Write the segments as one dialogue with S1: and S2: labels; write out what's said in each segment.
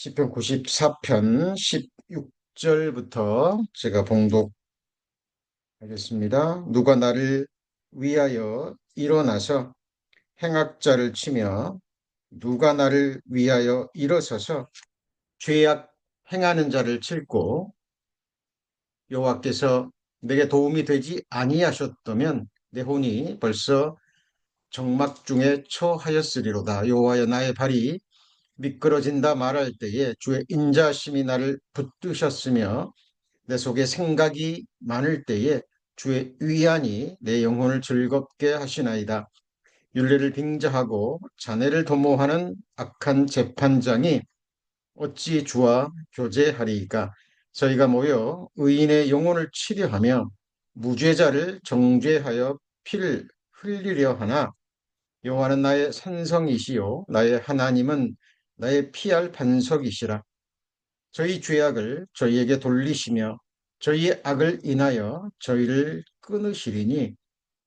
S1: 시편 94편 16절부터 제가 봉독하겠습니다. 누가 나를 위하여 일어나서 행악자를 치며 누가 나를 위하여 일어서서 죄악 행하는 자를 칠고 여호와께서 내게 도움이 되지 아니하셨다면 내 혼이 벌써 정막 중에 처하였으리로다. 여호와여 나의 발이 미끄러진다 말할 때에 주의 인자심이 나를 붙드셨으며 내 속에 생각이 많을 때에 주의 위안이 내 영혼을 즐겁게 하시나이다. 율례를 빙자하고 자네를 도모하는 악한 재판장이 어찌 주와 교제하리이까. 저희가 모여 의인의 영혼을 치려하며 무죄자를 정죄하여 피를 흘리려 하나 여호와는 나의 산성이시요 나의 하나님은 나의 피할 반석이시라. 저희 죄악을 저희에게 돌리시며 저희의 악을 인하여 저희를 끊으시리니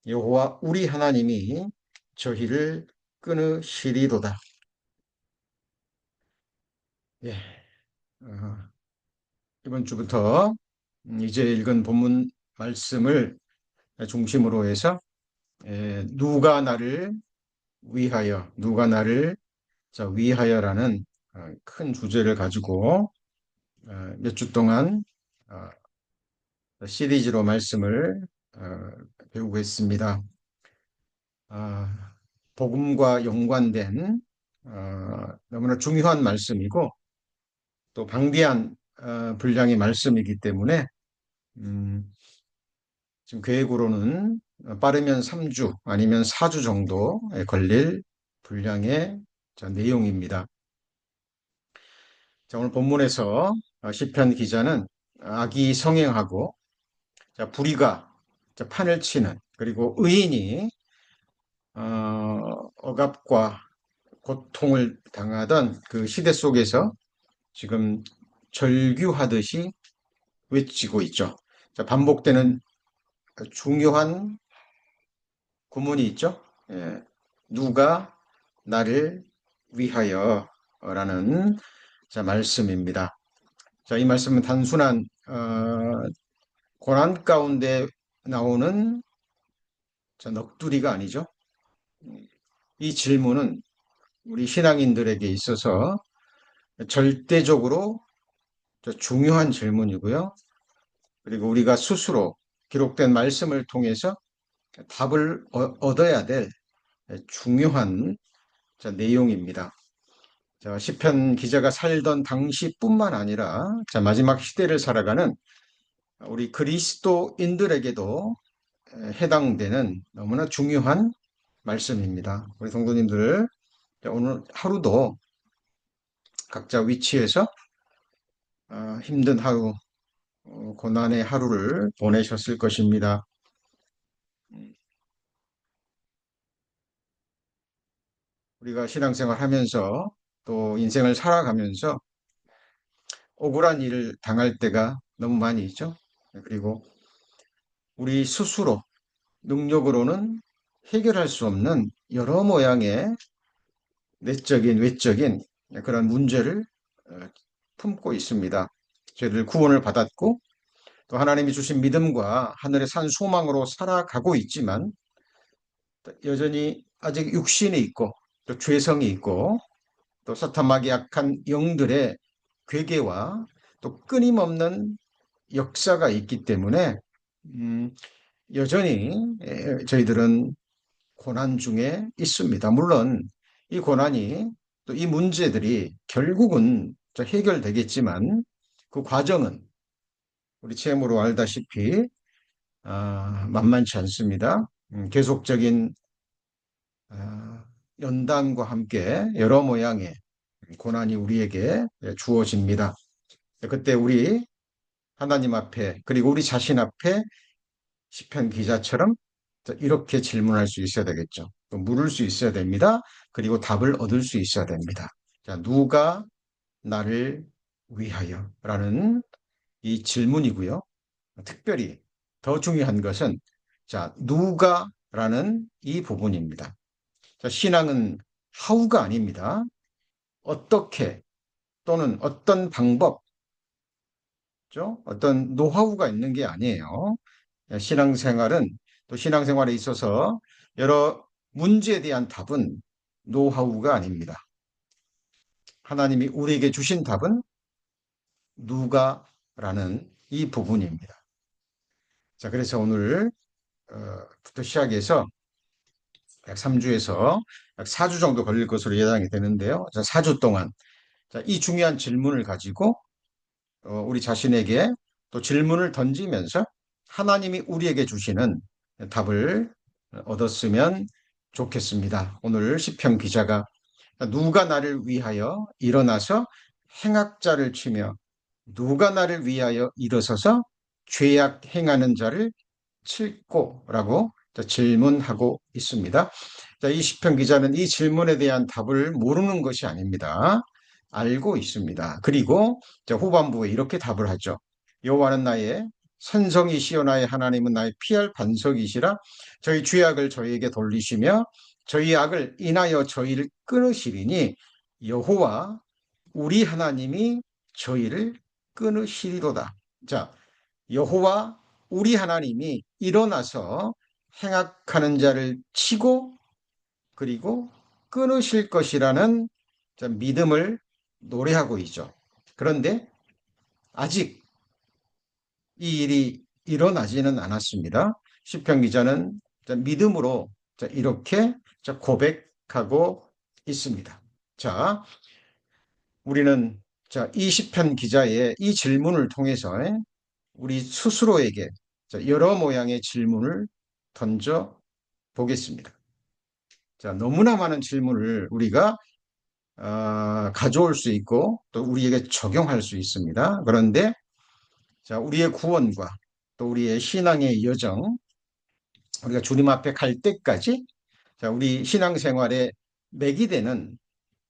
S1: 여호와 우리 하나님이 저희를 끊으시리로다. 예, 어, 이번 주부터 이제 읽은 본문 말씀을 중심으로 해서 누가 나를 위하여, 누가 나를 위하여라는 큰 주제를 가지고 몇 주 동안 어, 시리즈로 말씀을 어, 배우고 있습니다. 복음과 연관된 너무나 중요한 말씀이고 또 방대한 분량의 말씀이기 때문에 음, 지금 계획으로는 빠르면 3주 아니면 4주 정도에 걸릴 분량의 내용입니다. 자, 오늘 본문에서 시편 기자는 악이 성행하고 불의가 판을 치는 그리고 의인이 억압과 고통을 당하던 그 시대 속에서 지금 절규하듯이 외치고 있죠. 자, 반복되는 중요한 구문이 있죠. 예, 누가 나를 위하여 라는 말씀입니다. 자, 이 말씀은 단순한 고난 가운데 나오는 넋두리가 아니죠. 이 질문은 우리 신앙인들에게 있어서 절대적으로 중요한 질문이고요. 그리고 우리가 스스로 기록된 말씀을 통해서 답을 얻어야 될 중요한 내용입니다. 시편 기자가 살던 당시뿐만 아니라 마지막 시대를 살아가는 우리 그리스도인들에게도 해당되는 너무나 중요한 말씀입니다. 우리 성도님들 오늘 하루도 각자 위치에서 힘든 하루, 고난의 하루를 보내셨을 것입니다. 우리가 신앙생활 하면서 또 인생을 살아가면서 억울한 일을 당할 때가 너무 많이 있죠. 그리고 우리 스스로 능력으로는 해결할 수 없는 여러 모양의 내적인, 외적인 그런 문제를 어, 품고 있습니다. 저희들 구원을 받았고 또 하나님이 주신 믿음과 하늘의 산 소망으로 살아가고 있지만 여전히 아직 육신이 있고 또 죄성이 있고 또 사탄마귀 약한 영들의 괴계와 또 끊임없는 역사가 있기 때문에 음, 여전히 저희들은 고난 중에 있습니다. 물론 이 고난이 또 이 문제들이 결국은 해결되겠지만 그 과정은 우리 체험으로 알다시피 만만치 않습니다. 계속적인 연단과 함께 여러 모양의 고난이 우리에게 주어집니다. 그때 우리 하나님 앞에 그리고 우리 자신 앞에 시편 기자처럼 이렇게 질문할 수 있어야 되겠죠. 또 물을 수 있어야 됩니다. 그리고 답을 얻을 수 있어야 됩니다. 자, 누가 나를 위하여? 라는 이 질문이고요. 특별히 더 중요한 것은 누가 라는 이 부분입니다. 자, 신앙은 how가 아닙니다. 어떻게, 또는 어떤 방법, 죠? 어떤 노하우가 있는 게 아니에요. 신앙생활은 또 신앙생활에 있어서 여러 문제에 대한 답은 노하우가 아닙니다. 하나님이 우리에게 주신 답은 누가라는 이 부분입니다. 자, 그래서 오늘부터 시작해서 약 3주에서 약 4주 정도 걸릴 것으로 예상이 되는데요. 자, 4주 동안 자, 이 중요한 질문을 가지고 우리 자신에게 또 질문을 던지면서 하나님이 우리에게 주시는 답을 얻었으면 좋겠습니다. 오늘 시편 기자가 누가 나를 위하여 일어나서 행악자를 치며 누가 나를 위하여 일어서서 죄악 행하는 자를 칠꼬라고 질문하고 있습니다. 자, 이 시편 기자는 이 질문에 대한 답을 모르는 것이 아닙니다. 알고 있습니다. 그리고 후반부에 이렇게 답을 하죠. 여호와는 나의 산성이시여 나의 하나님은 나의 피할 반석이시라 저희 죄악을 저희에게 돌리시며 저희 악을 인하여 저희를 끊으시리니 여호와 우리 하나님이 저희를 끊으시리로다. 자, 여호와 우리 하나님이 일어나서 행악하는 자를 치고 그리고 끊으실 것이라는 믿음을 노래하고 있죠. 그런데 아직 이 일이 일어나지는 않았습니다. 시편 기자는 믿음으로 이렇게 고백하고 있습니다. 자, 우리는 이 시편 기자의 이 질문을 통해서 우리 스스로에게 여러 모양의 질문을 던져 보겠습니다. 자, 너무나 많은 질문을 우리가 가져올 수 있고 또 우리에게 적용할 수 있습니다. 그런데 자, 우리의 구원과 또 우리의 신앙의 여정, 우리가 주님 앞에 갈 때까지 자, 우리 신앙생활에 맥이 되는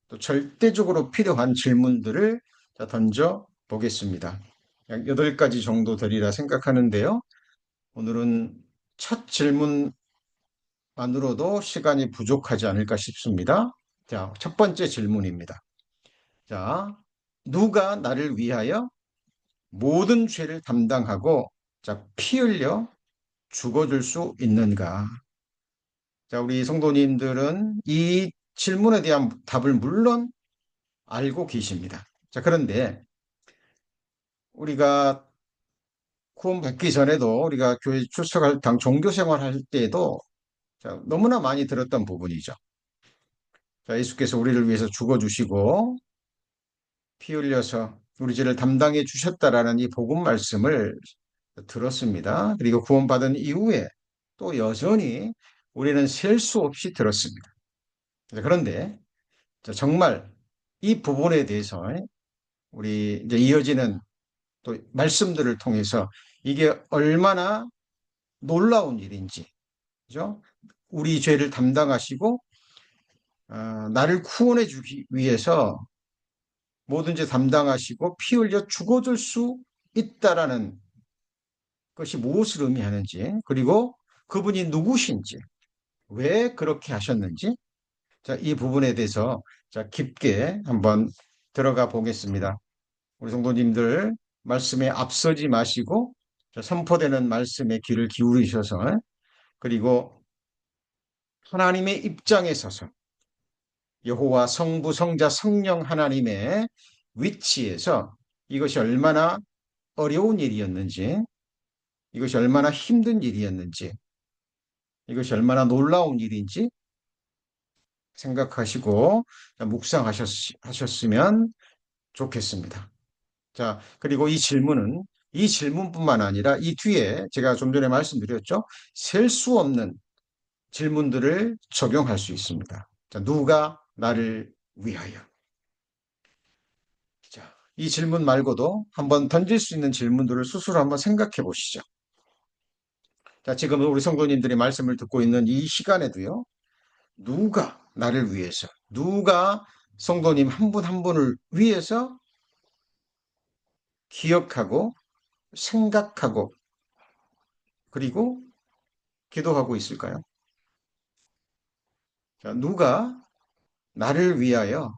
S1: 또 절대적으로 필요한 질문들을 던져 보겠습니다. 약 8가지 정도 되리라 생각하는데요. 오늘은 첫 질문만으로도 시간이 부족하지 않을까 싶습니다. 자, 첫 번째 질문입니다. 자, 누가 나를 위하여 모든 죄를 담당하고 피 흘려 죽어줄 수 있는가? 자, 우리 성도님들은 이 질문에 대한 답을 물론 알고 계십니다. 자, 그런데 우리가 구원받기 전에도 우리가 교회 출석할 당 종교 생활할 때에도 자, 너무나 많이 들었던 부분이죠. 자, 예수께서 우리를 위해서 죽어주시고 피 흘려서 우리 죄를 담당해 주셨다라는 이 복음 말씀을 들었습니다. 그리고 구원받은 이후에 또 여전히 우리는 셀 수 없이 들었습니다. 그런데 정말 이 부분에 대해서 우리 이제 이어지는 또 말씀들을 통해서 이게 얼마나 놀라운 일인지, 그죠? 우리 죄를 담당하시고 나를 구원해 주기 위해서 뭐든지 담당하시고 피 흘려 죽어줄 수 있다라는 것이 무엇을 의미하는지, 그리고 그분이 누구신지, 왜 그렇게 하셨는지, 자, 이 부분에 대해서 깊게 한번 들어가 보겠습니다. 우리 성도님들 말씀에 앞서지 마시고 선포되는 말씀에 귀를 기울이셔서 그리고 하나님의 입장에 서서 여호와 성부 성자 성령 하나님의 위치에서 이것이 얼마나 어려운 일이었는지, 이것이 얼마나 힘든 일이었는지, 이것이 얼마나 놀라운 일인지 생각하시고 묵상하셨으면 좋겠습니다. 자, 그리고 이 질문뿐만 아니라 이 뒤에 제가 좀 전에 말씀드렸죠. 셀 수 없는 질문들을 적용할 수 있습니다. 자, 누가 나를 위하여? 자, 이 질문 말고도 한번 던질 수 있는 질문들을 스스로 한번 생각해 보시죠. 자, 지금 우리 성도님들이 말씀을 듣고 있는 이 시간에도요. 누가 나를 위해서, 누가 성도님 한 분 한 분을 위해서 기억하고 생각하고 그리고 기도하고 있을까요? 자, 누가 나를 위하여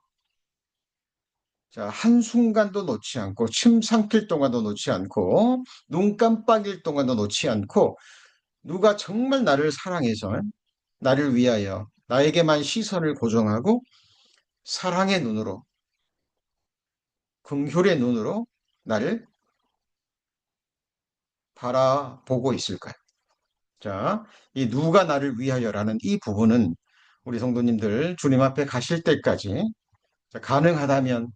S1: 자, 한순간도 놓지 않고, 침 삼킬 동안도 놓지 않고, 눈 깜빡일 동안도 놓지 않고, 누가 정말 나를 사랑해서, 나를 위하여, 나에게만 시선을 고정하고, 사랑의 눈으로, 긍휼의 눈으로 나를 바라보고 있을까요? 자, 이 누가 나를 위하여라는 이 부분은 우리 성도님들 주님 앞에 가실 때까지 가능하다면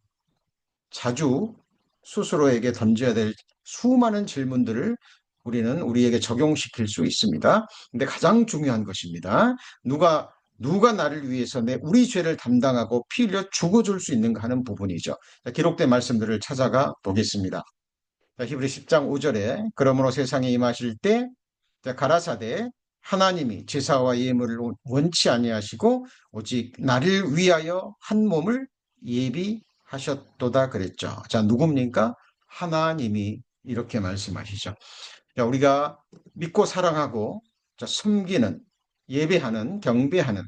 S1: 자주 스스로에게 던져야 될 수많은 질문들을 우리는 우리에게 적용시킬 수 있습니다. 근데 가장 중요한 것입니다. 누가 나를 위해서 우리 죄를 담당하고 피 흘려 죽어줄 수 있는가 하는 부분이죠. 기록된 말씀들을 찾아가 보겠습니다. 히브리 10장 5절에 그러므로 세상에 임하실 때 가라사대 하나님이 제사와 예물을 원치 아니하시고 오직 나를 위하여 한 몸을 예비하셨도다 그랬죠. 자, 누굽니까? 하나님이 이렇게 말씀하시죠. 자, 우리가 믿고 사랑하고 섬기는, 예배하는, 경배하는,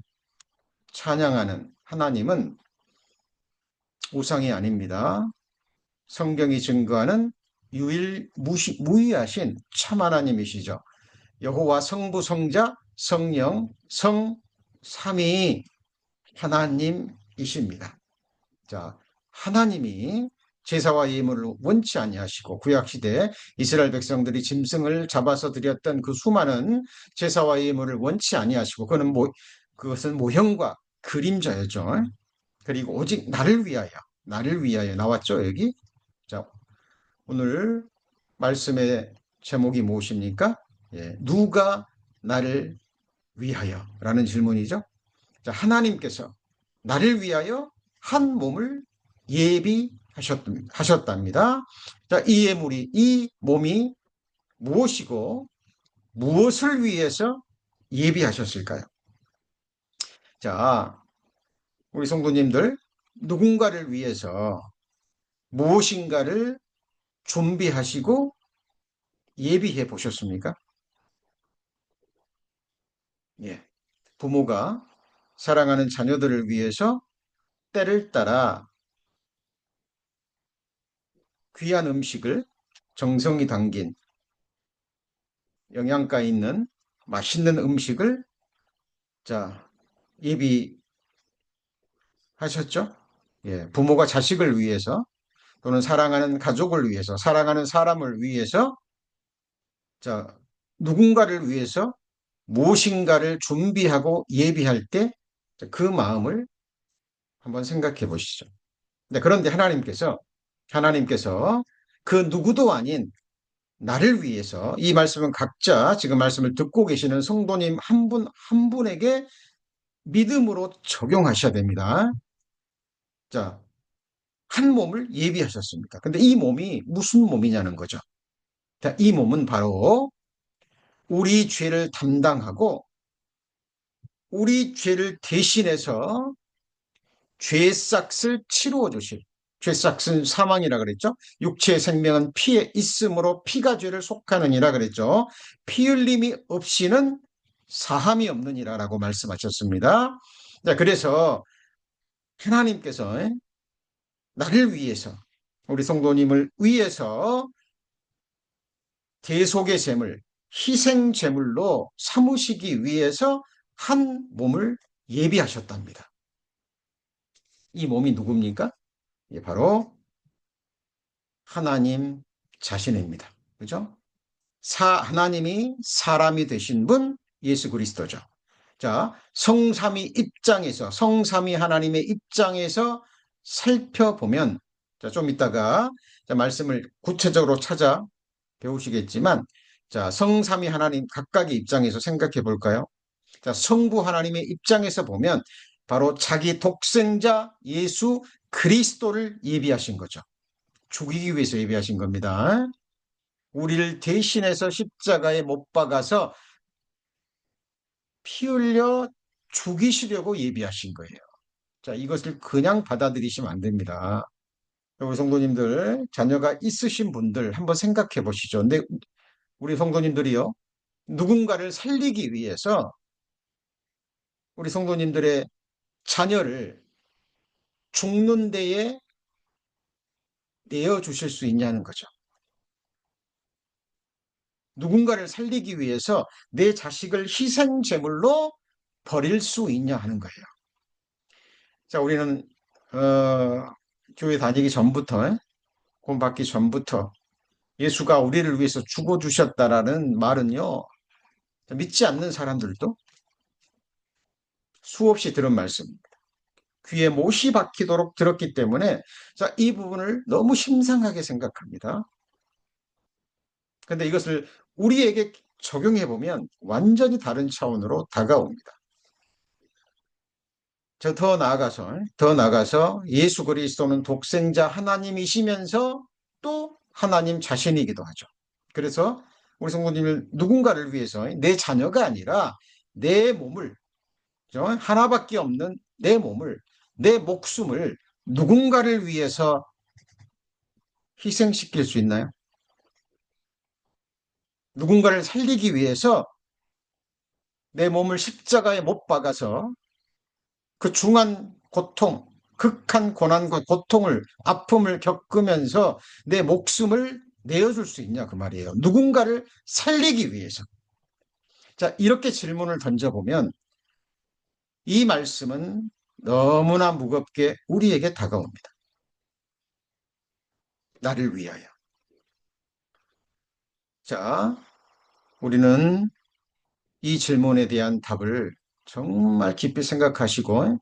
S1: 찬양하는 하나님은 우상이 아닙니다. 성경이 증거하는 무의하신 참 하나님이시죠. 여호와 성부 성자 성령 성 삼위 하나님이십니다. 자, 하나님이 제사와 예물을 원치 아니하시고 구약 시대 이스라엘 백성들이 짐승을 잡아서 드렸던 그 수많은 제사와 예물을 원치 아니하시고 그것은 모형과 그림자였죠. 그리고 오직 나를 위하여 나왔죠, 여기. 자, 오늘 말씀의 제목이 무엇입니까? 예, 누가 나를 위하여? 라는 질문이죠. 자, 하나님께서 나를 위하여 한 몸을 예비하셨답니다. 자, 이 몸이 무엇이고 무엇을 위해서 예비하셨을까요? 자, 우리 성도님들, 누군가를 위해서 무엇인가를 준비하시고 예비해 보셨습니까? 예. 부모가 사랑하는 자녀들을 위해서 때를 따라 귀한 음식을 정성이 담긴 영양가 있는 맛있는 음식을 자 예비하셨죠? 예, 부모가 자식을 위해서 또는 사랑하는 가족을 위해서 사랑하는 사람을 위해서 자 누군가를 위해서 무엇인가를 준비하고 예비할 때 그 마음을 한번 생각해 보시죠. 네, 그런데 하나님께서 그 누구도 아닌 나를 위해서 이 말씀은 각자 지금 말씀을 듣고 계시는 성도님 한 분 한 분에게 믿음으로 적용하셔야 됩니다. 자, 한 몸을 예비하셨습니다. 근데 이 몸이 무슨 몸이냐는 거죠. 자, 이 몸은 바로 우리 죄를 담당하고 우리 죄를 대신해서 죄싹을 치루어 주실 죄싹은 사망이라 그랬죠. 육체의 생명은 피에 있으므로 피가 죄를 속하느니라 그랬죠. 피 흘림이 없이는 사함이 없느니라라고 말씀하셨습니다. 자, 그래서 하나님께서 나를 위해서 우리 성도님을 위해서 대속의 제물, 희생 제물로 삼으시기 위해서 한 몸을 예비하셨답니다. 이 몸이 누굽니까? 예, 바로 하나님 자신입니다. 그죠? 하나님이 사람이 되신 분 예수 그리스도죠. 자, 성삼위 하나님의 입장에서 살펴보면 자, 좀 이따가 말씀을 구체적으로 찾아 배우시겠지만 자, 성삼위 하나님 각각의 입장에서 생각해 볼까요? 자, 성부 하나님의 입장에서 보면 바로 자기 독생자 예수 그리스도를 예비하신 거죠. 죽이기 위해서 예비하신 겁니다. 우리를 대신해서 십자가에 못 박아서 피 흘려 죽이시려고 예비하신 거예요. 자, 이것을 그냥 받아들이시면 안 됩니다. 우리 성도님들, 자녀가 있으신 분들 한번 생각해 보시죠. 근데 우리 성도님들이요, 누군가를 살리기 위해서 우리 성도님들의 자녀를 죽는 데에 내어주실 수 있냐는 거죠. 누군가를 살리기 위해서 내 자식을 희생 제물로 버릴 수 있냐 하는 거예요. 자, 우리는 교회 다니기 전부터, 구원 받기 전부터 예수가 우리를 위해서 죽어주셨다라는 말은요, 믿지 않는 사람들도 수없이 들은 말씀입니다. 귀에 못이 박히도록 들었기 때문에, 자, 이 부분을 너무 심상하게 생각합니다. 근데 이것을 우리에게 적용해 보면 완전히 다른 차원으로 다가옵니다. 더 나아가서 예수 그리스도는 독생자 하나님이시면서 또 하나님 자신이기도 하죠. 그래서 우리 성도님을 누군가를 위해서 내 자녀가 아니라 내 몸을, 하나밖에 없는 내 몸을, 내 목숨을 누군가를 위해서 희생시킬 수 있나요? 누군가를 살리기 위해서 내 몸을 십자가에 못 박아서 그 중한 고통, 극한 고난과 고통을, 아픔을 겪으면서 내 목숨을 내어줄 수 있냐, 그 말이에요. 누군가를 살리기 위해서. 자, 이렇게 질문을 던져보면 이 말씀은 너무나 무겁게 우리에게 다가옵니다. 나를 위하여. 자, 우리는 이 질문에 대한 답을 정말 깊이 생각하시고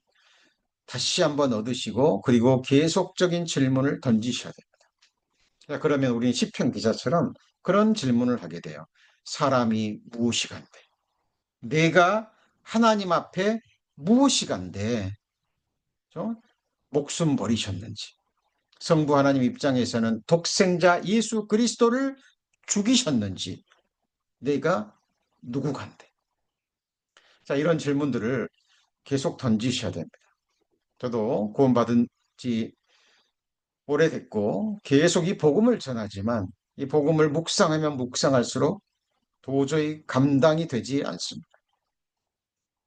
S1: 다시 한번 얻으시고 그리고 계속적인 질문을 던지셔야 돼요. 자, 그러면 우리는 시편 기자처럼 그런 질문을 하게 돼요. 사람이 무엇이간데? 내가 하나님 앞에 무엇이간데? 목숨 버리셨는지. 성부 하나님 입장에서는 독생자 예수 그리스도를 죽이셨는지 내가 누구간데? 자, 이런 질문들을 계속 던지셔야 됩니다. 저도 구원받은 지 오래됐고 계속 이 복음을 전하지만 이 복음을 묵상하면 묵상할수록 도저히 감당이 되지 않습니다.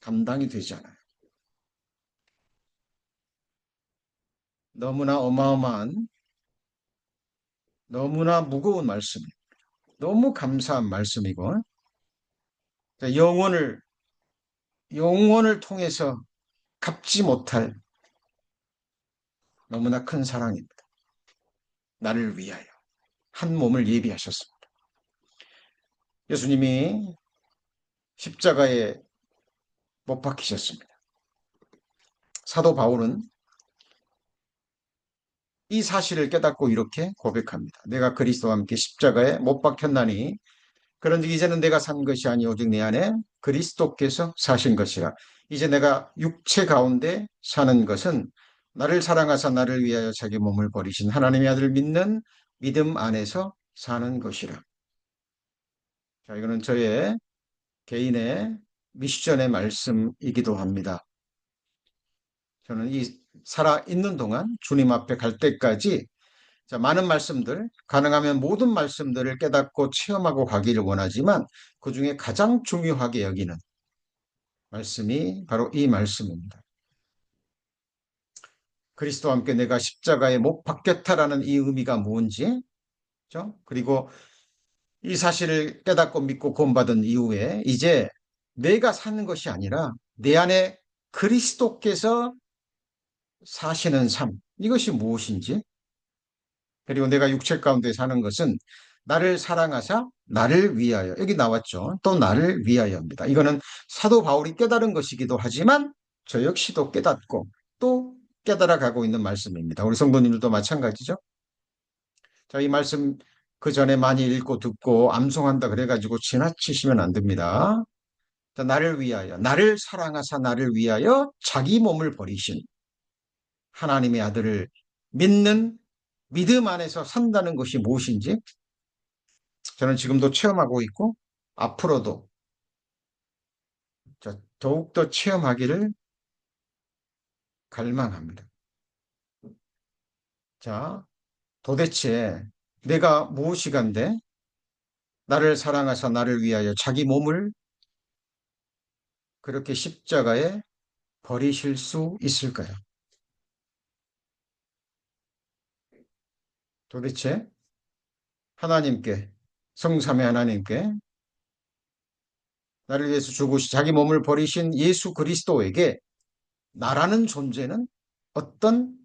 S1: 감당이 되지 않아요. 너무나 어마어마한, 너무나 무거운 말씀이에요. 너무 감사한 말씀이고, 영혼을 통해서 갚지 못할 너무나 큰 사랑입니다. 나를 위하여 한 몸을 예비하셨습니다. 예수님이 십자가에 못 박히셨습니다. 사도 바울은 이 사실을 깨닫고 이렇게 고백합니다. 내가 그리스도와 함께 십자가에 못 박혔나니 그런즉 이제는 내가 산 것이 아니 오직 내 안에 그리스도께서 사신 것이라. 이제 내가 육체 가운데 사는 것은 나를 사랑하사 나를 위하여 자기 몸을 버리신 하나님의 아들을 믿는 믿음 안에서 사는 것이라. 자, 이거는 저의 개인의 미션의 말씀이기도 합니다. 저는 이 살아있는 동안 주님 앞에 갈 때까지 자, 많은 말씀들, 가능하면 모든 말씀들을 깨닫고 체험하고 가기를 원하지만 그 중에 가장 중요하게 여기는 말씀이 바로 이 말씀입니다. 그리스도와 함께 내가 십자가에 못 박혔다라는 이 의미가 뭔지, 그렇죠? 그리고 이 사실을 깨닫고 믿고 구원받은 이후에 이제 내가 사는 것이 아니라 내 안에 그리스도께서 사시는 삶, 이것이 무엇인지, 그리고 내가 육체 가운데 사는 것은 나를 사랑하사 나를 위하여, 여기 나왔죠. 또 나를 위하여입니다. 이거는 사도 바울이 깨달은 것이기도 하지만 저 역시도 깨닫고 또 깨달아 가고 있는 말씀입니다. 우리 성도님들도 마찬가지죠. 자, 이 말씀 그 전에 많이 읽고 듣고 암송한다 그래가지고 지나치시면 안 됩니다. 자, 나를 위하여, 나를 사랑하사 나를 위하여 자기 몸을 버리신 하나님의 아들을 믿는 믿음 안에서 산다는 것이 무엇인지 저는 지금도 체험하고 있고 앞으로도 더욱더 체험하기를 갈망합니다. 자, 도대체 내가 무엇이간데 나를 사랑하사 나를 위하여 자기 몸을 그렇게 십자가에 버리실 수 있을까요? 도대체 하나님께, 성삼위 하나님께 나를 위해서 죽으시 자기 몸을 버리신 예수 그리스도에게 나라는 존재는 어떤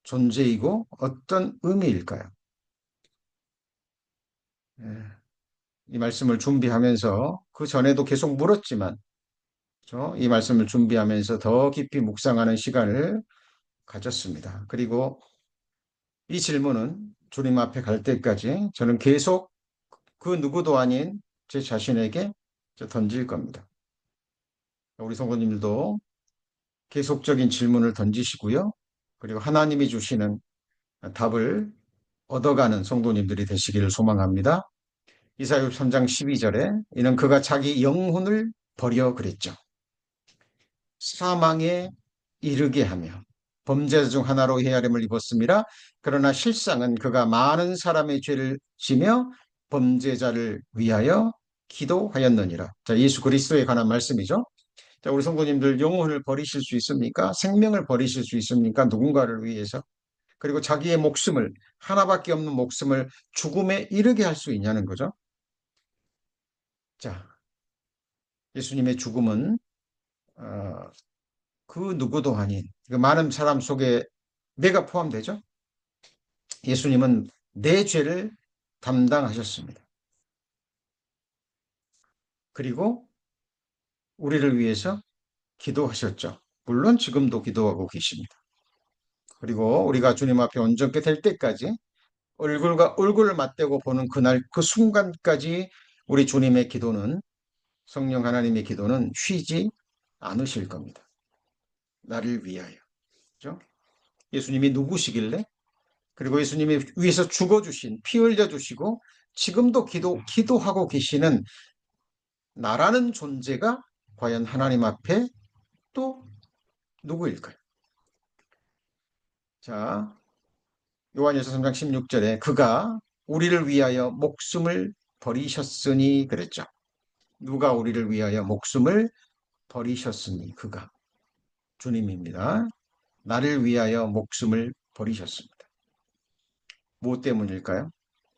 S1: 존재이고 어떤 의미일까요? 예, 이 말씀을 준비하면서 그 전에도 계속 물었지만 이 말씀을 준비하면서 더 깊이 묵상하는 시간을 가졌습니다. 그리고 이 질문은 주님 앞에 갈 때까지 저는 계속 그 누구도 아닌 제 자신에게 던질 겁니다. 우리 성도님들도 계속적인 질문을 던지시고요. 그리고 하나님이 주시는 답을 얻어가는 성도님들이 되시기를 소망합니다. 이사야 3장 12절에 이는 그가 자기 영혼을 버려 그랬죠. 사망에 이르게 하며 범죄자 중 하나로 헤아림을 입었습니다. 그러나 실상은 그가 많은 사람의 죄를 지며 범죄자를 위하여 기도하였느니라. 자, 예수 그리스도에 관한 말씀이죠. 자, 우리 성도님들 영혼을 버리실 수 있습니까? 생명을 버리실 수 있습니까? 누군가를 위해서. 그리고 자기의 목숨을, 하나밖에 없는 목숨을 죽음에 이르게 할 수 있냐는 거죠. 자, 예수님의 죽음은 어, 그 누구도 아닌 그 많은 사람 속에 내가 포함되죠. 예수님은 내 죄를 담당하셨습니다. 그리고 우리를 위해서 기도하셨죠. 물론 지금도 기도하고 계십니다. 그리고 우리가 주님 앞에 온전케 될 때까지 얼굴과 얼굴을 맞대고 보는 그날 그 순간까지 우리 주님의 기도는 성령 하나님의 기도는 쉬지 않으실 겁니다. 나를 위하여. 그렇죠? 예수님이 누구시길래 그리고 예수님이 위해서 죽어주신 피 흘려주시고 지금도 기도하고 계시는 나라는 존재가 과연 하나님 앞에 또 누구일까요? 자, 요한일서 3장 16절에 그가 우리를 위하여 목숨을 버리셨으니 그랬죠. 누가 우리를 위하여 목숨을 버리셨으니 그가 주님입니다. 나를 위하여 목숨을 버리셨습니다. 무엇 때문일까요?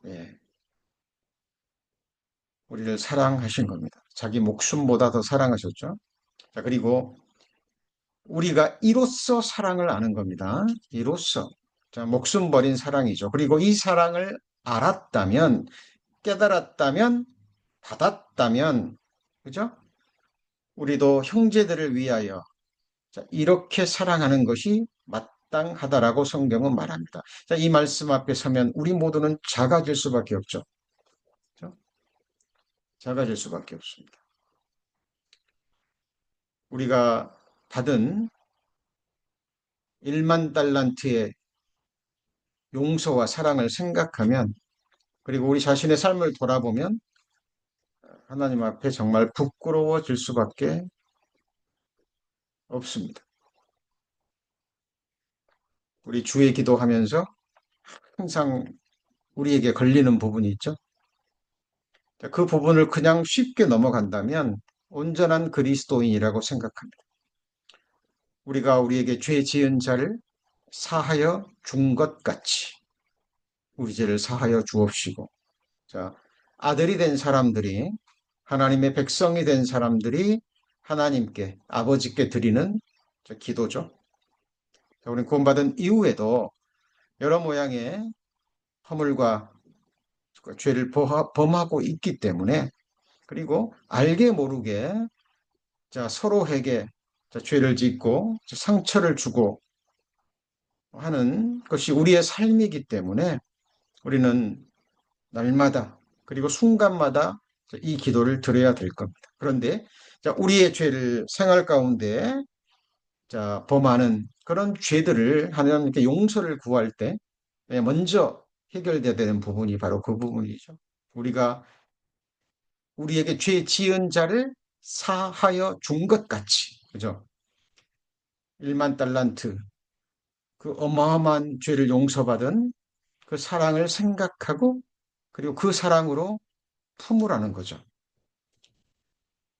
S1: 예, 우리를 사랑하신 겁니다. 자기 목숨보다 더 사랑하셨죠. 자, 그리고 우리가 이로써 사랑을 아는 겁니다. 이로써. 자, 목숨 버린 사랑이죠. 그리고 이 사랑을 알았다면, 깨달았다면, 받았다면, 그죠? 우리도 형제들을 위하여 자, 이렇게 사랑하는 것이 마땅하다라고 성경은 말합니다. 자, 이 말씀 앞에 서면 우리 모두는 작아질 수밖에 없죠. 그죠? 작아질 수밖에 없습니다. 우리가 받은 1만 달란트의 용서와 사랑을 생각하면 그리고 우리 자신의 삶을 돌아보면 하나님 앞에 정말 부끄러워질 수밖에 없습니다. 우리 주의 기도하면서 항상 우리에게 걸리는 부분이 있죠. 그 부분을 그냥 쉽게 넘어간다면 온전한 그리스도인이라고 생각합니다. 우리가 우리에게 죄 지은 자를 사하여 준 것 같이 우리 죄를 사하여 주옵시고 자, 아들이 된 사람들이 하나님의 백성이 된 사람들이 하나님께 아버지께 드리는 기도죠. 우리 구원받은 이후에도 여러 모양의 허물과 죄를 범하고 있기 때문에 그리고 알게 모르게 서로에게 죄를 짓고 상처를 주고 하는 것이 우리의 삶이기 때문에 우리는 날마다 그리고 순간마다 이 기도를 드려야 될 겁니다. 그런데 우리의 죄를 생활 가운데 범하는 그런 죄들을 하나님께 용서를 구할 때 먼저 해결돼야 되는 부분이 바로 그 부분이죠. 우리가 우리에게 죄 지은 자를 사하여 준 것 같이 그죠? 1만 달란트 그 어마어마한 죄를 용서받은 그 사랑을 생각하고 그리고 그 사랑으로 품으라는 거죠.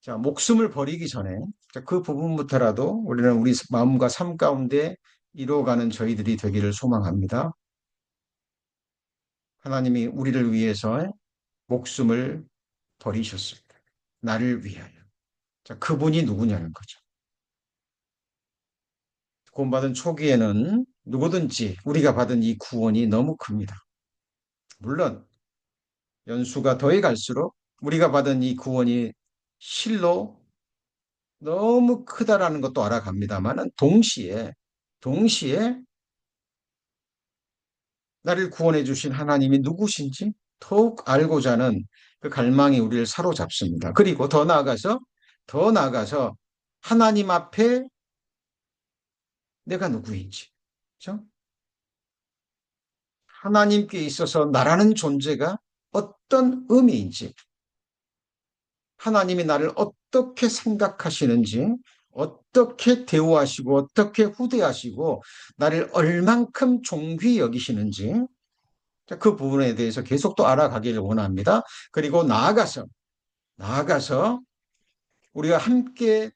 S1: 자, 목숨을 버리기 전에 그 부분부터라도 우리는 우리 마음과 삶 가운데 이루어가는 저희들이 되기를 소망합니다. 하나님이 우리를 위해서 목숨을 버리셨습니다. 나를 위하여. 자, 그분이 누구냐는 거죠. 구원받은 초기에는 누구든지 우리가 받은 이 구원이 너무 큽니다. 물론 연수가 더해 갈수록 우리가 받은 이 구원이 실로 너무 크다라는 것도 알아갑니다만은 동시에 나를 구원해 주신 하나님이 누구신지 더욱 알고자 하는 그 갈망이 우리를 사로잡습니다. 그리고 더 나아가서 하나님 앞에 내가 누구인지, 그렇죠? 하나님께 있어서 나라는 존재가 어떤 의미인지, 하나님이 나를 어떻게 생각하시는지, 어떻게 대우하시고, 어떻게 후대하시고, 나를 얼만큼 존귀 여기시는지, 그 부분에 대해서 계속 또 알아가기를 원합니다. 그리고 나아가서 우리가 함께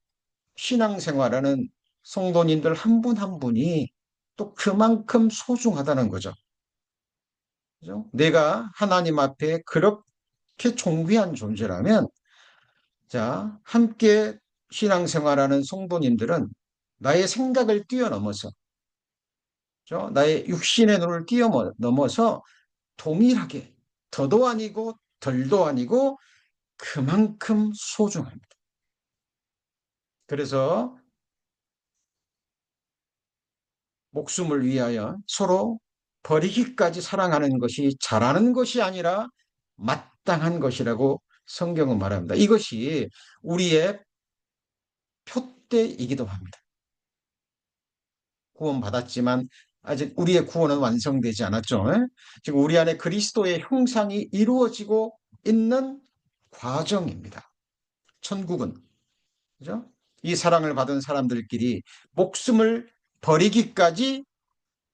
S1: 신앙생활하는 성도님들 한 분 한 분이 또 그만큼 소중하다는 거죠. 그죠? 내가 하나님 앞에 그렇게 존귀한 존재라면, 자, 함께 신앙생활하는 성도님들은 나의 생각을 뛰어넘어서, 그죠? 나의 육신의 눈을 뛰어넘어서 동일하게 더도 아니고 덜도 아니고 그만큼 소중합니다. 그래서 목숨을 위하여 서로 버리기까지 사랑하는 것이 잘하는 것이 아니라 마땅한 것이라고 성경은 말합니다. 이것이 우리의 표대이기도 합니다. 구원받았지만 아직 우리의 구원은 완성되지 않았죠. 지금 우리 안에 그리스도의 형상이 이루어지고 있는 과정입니다. 천국은, 그죠? 이 사랑을 받은 사람들끼리 목숨을 버리기까지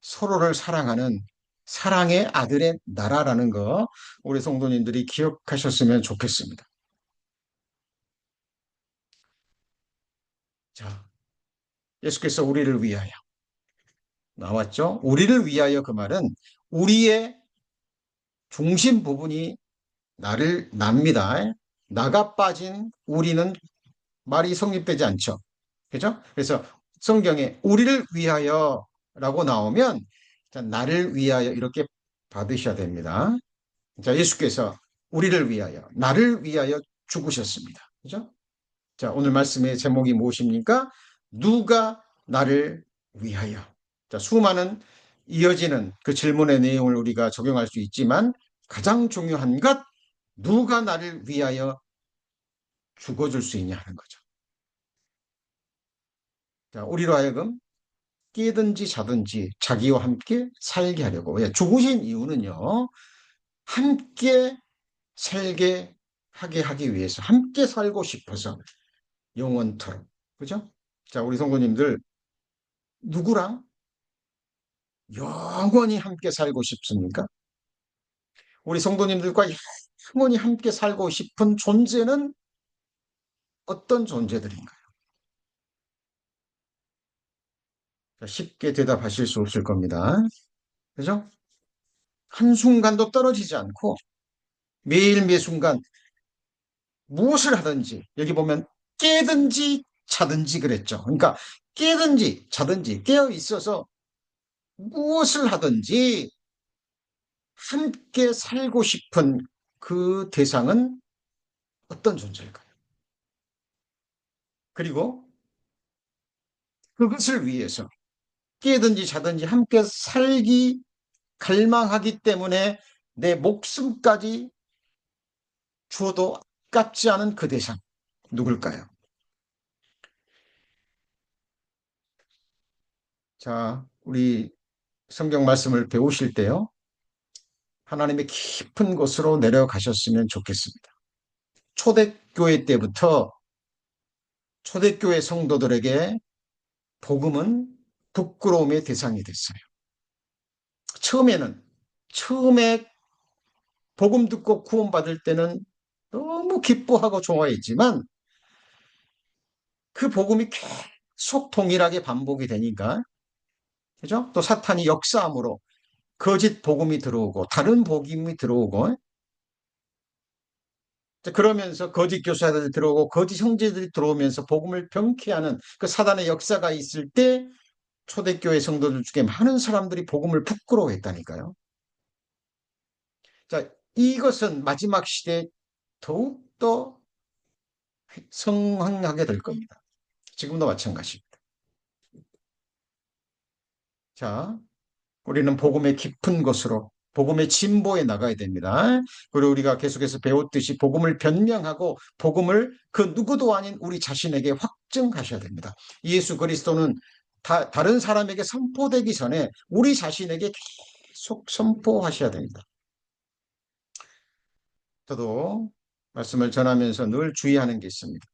S1: 서로를 사랑하는 사랑의 아들의 나라라는 거 우리 성도님들이 기억하셨으면 좋겠습니다. 자, 예수께서 우리를 위하여 나왔죠? 우리를 위하여 그 말은 우리의 중심 부분이 납니다. 나가 빠진 우리는 말이 성립되지 않죠. 그죠? 그래서 성경에 우리를 위하여 라고 나오면 나를 위하여 이렇게 받으셔야 됩니다. 자, 예수께서 우리를 위하여, 나를 위하여 죽으셨습니다. 그죠? 자, 오늘 말씀의 제목이 무엇입니까? 누가 나를 위하여. 자, 수많은 이어지는 그 질문의 내용을 우리가 적용할 수 있지만 가장 중요한 것, 누가 나를 위하여 죽어줄 수 있냐 하는 거죠. 자, 우리로 하여금 깨든지 자든지 자기와 함께 살게 하려고. 예, 죽으신 이유는요, 함께 살게 하게 하기 위해서, 함께 살고 싶어서 영원토록. 그죠? 자, 우리 성도님들, 누구랑 영원히 함께 살고 싶습니까? 우리 성도님들과 영원히 함께 살고 싶은 존재는 어떤 존재들인가요? 쉽게 대답하실 수 없을 겁니다. 그죠? 한순간도 떨어지지 않고 매일 매순간 무엇을 하든지 여기 보면 깨든지 자든지 그랬죠. 그러니까 깨든지 자든지 깨어 있어서 무엇을 하든지 함께 살고 싶은 그 대상은 어떤 존재일까요? 그리고 그것을 위해서 깨든지 자든지 함께 살기 갈망하기 때문에 내 목숨까지 주어도 아깝지 않은 그 대상 누굴까요? 자, 우리 성경 말씀을 배우실 때요. 하나님의 깊은 곳으로 내려가셨으면 좋겠습니다. 초대교회 때부터 초대교회 성도들에게 복음은 부끄러움의 대상이 됐어요. 처음에 복음 듣고 구원받을 때는 너무 기뻐하고 좋아했지만 그 복음이 계속 동일하게 반복이 되니까, 그죠? 또 사탄이 역사함으로 거짓 복음이 들어오고 다른 복음이 들어오고 그러면서 거짓 교사들이 들어오고 거짓 형제들이 들어오면서 복음을 병폐하는 그 사단의 역사가 있을 때 초대교회 성도들 중에 많은 사람들이 복음을 부끄러워했다니까요. 자, 이것은 마지막 시대에 더욱더 성행하게 될 겁니다. 지금도 마찬가지입니다. 자, 우리는 복음의 깊은 것으로 복음의 진보에 나가야 됩니다. 그리고 우리가 계속해서 배웠듯이 복음을 변명하고 복음을 그 누구도 아닌 우리 자신에게 확증하셔야 됩니다. 예수 그리스도는 다른 사람에게 선포되기 전에 우리 자신에게 계속 선포하셔야 됩니다. 저도 말씀을 전하면서 늘 주의하는 게 있습니다.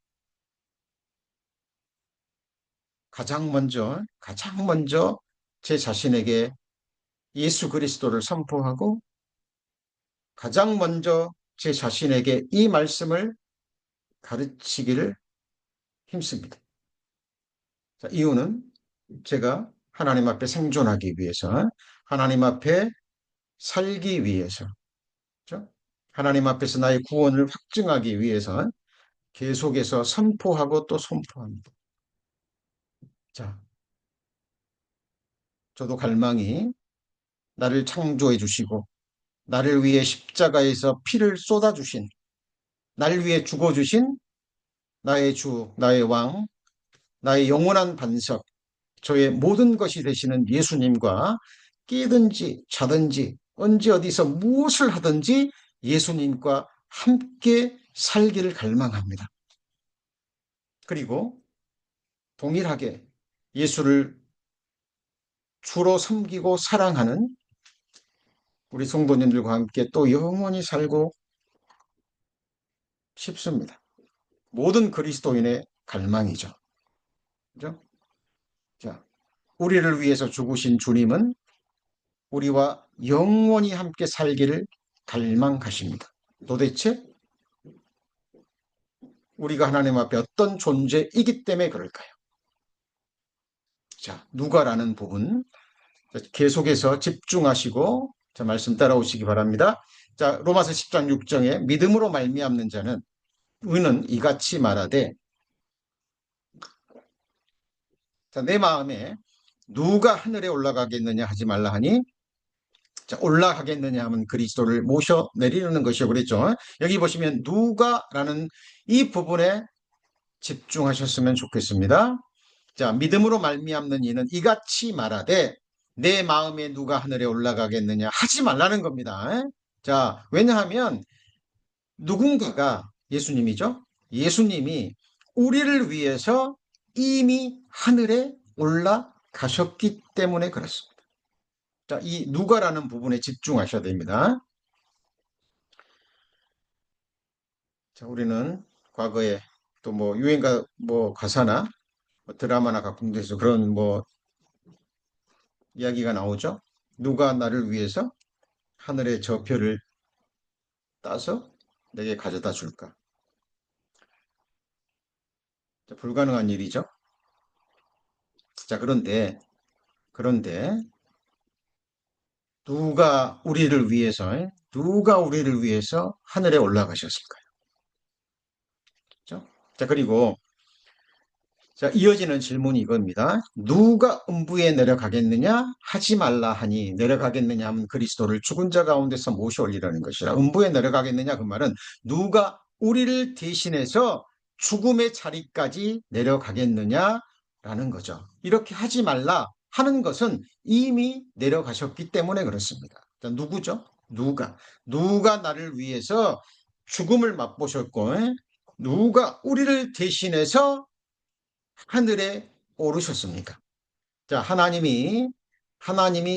S1: 가장 먼저 제 자신에게 예수 그리스도를 선포하고 가장 먼저 제 자신에게 이 말씀을 가르치기를 힘씁니다. 자, 이유는 제가 하나님 앞에 생존하기 위해서, 하나님 앞에 살기 위해서, 그렇죠? 하나님 앞에서 나의 구원을 확증하기 위해서 계속해서 선포하고 또 선포합니다. 자, 저도 갈망이 나를 창조해 주시고 나를 위해 십자가에서 피를 쏟아주신 나를 위해 죽어주신 나의 주, 나의 왕, 나의 영원한 반석, 저의 모든 것이 되시는 예수님과 깨든지 자든지 언제 어디서 무엇을 하든지 예수님과 함께 살기를 갈망합니다. 그리고 동일하게 예수를 주로 섬기고 사랑하는 우리 성도님들과 함께 또 영원히 살고 싶습니다. 모든 그리스도인의 갈망이죠. 그죠? 자, 우리를 위해서 죽으신 주님은 우리와 영원히 함께 살기를 갈망하십니다. 도대체 우리가 하나님 앞에 어떤 존재이기 때문에 그럴까요? 자, 누가라는 부분 계속해서 집중하시고 자, 말씀 따라오시기 바랍니다. 자, 로마서 10장 6절에 믿음으로 말미암는 자는 의는 이같이 말하되 자, 내 마음에 누가 하늘에 올라가겠느냐 하지 말라 하니 자, 올라가겠느냐 하면 그리스도를 모셔 내리는 것이요 그랬죠. 여기 보시면 누가라는 이 부분에 집중하셨으면 좋겠습니다. 자, 믿음으로 말미암는 이는 이같이 말하되 내 마음에 누가 하늘에 올라가겠느냐 하지 말라는 겁니다. 자, 왜냐하면 누군가가 예수님이죠. 예수님이 우리를 위해서 이미 하늘에 올라가셨기 때문에 그렇습니다. 자, 이 누가라는 부분에 집중하셔야 됩니다. 자, 우리는 과거에 또 뭐 유행가 뭐 가사나 뭐 드라마나 각본에서 그런 뭐 이야기가 나오죠. 누가 나를 위해서 하늘의 저 별을 따서 내게 가져다 줄까? 자, 불가능한 일이죠. 자, 그런데 누가 우리를 위해서 하늘에 올라가셨을까요? 그렇죠? 자, 그리고 자, 이어지는 질문이 이겁니다. 누가 음부에 내려가겠느냐? 하지 말라 하니 내려가겠느냐 하면 그리스도를 죽은 자 가운데서 모셔 올리라는 것이라. 음부에 내려가겠느냐 그 말은 누가 우리를 대신해서 죽음의 자리까지 내려가겠느냐라는 거죠. 이렇게 하지 말라 하는 것은 이미 내려가셨기 때문에 그렇습니다. 자, 누구죠? 누가 나를 위해서 죽음을 맛보셨고 누가 우리를 대신해서 하늘에 오르셨습니까? 자, 하나님이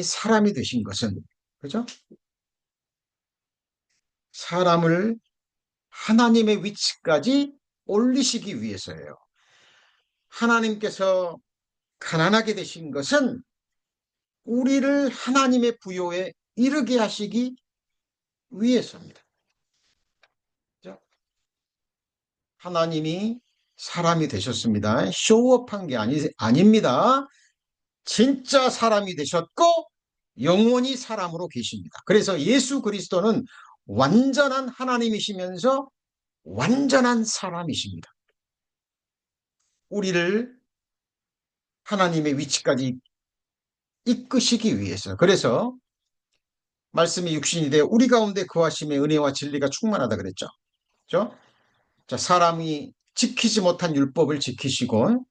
S1: 사람이 되신 것은, 그죠? 사람을 하나님의 위치까지 올리시기 위해서예요. 하나님께서 가난하게 되신 것은 우리를 하나님의 부요에 이르게 하시기 위해서입니다. 그죠? 하나님이 사람이 되셨습니다. 쇼업한 게 아닙니다. 진짜 사람이 되셨고 영원히 사람으로 계십니다. 그래서 예수 그리스도는 완전한 하나님이시면서 완전한 사람이십니다. 우리를 하나님의 위치까지 이끄시기 위해서. 그래서 말씀이 육신이 되어 우리 가운데 거하심의 은혜와 진리가 충만하다 그랬죠. 그죠? 자, 사람이 지키지 못한 율법을 지키시고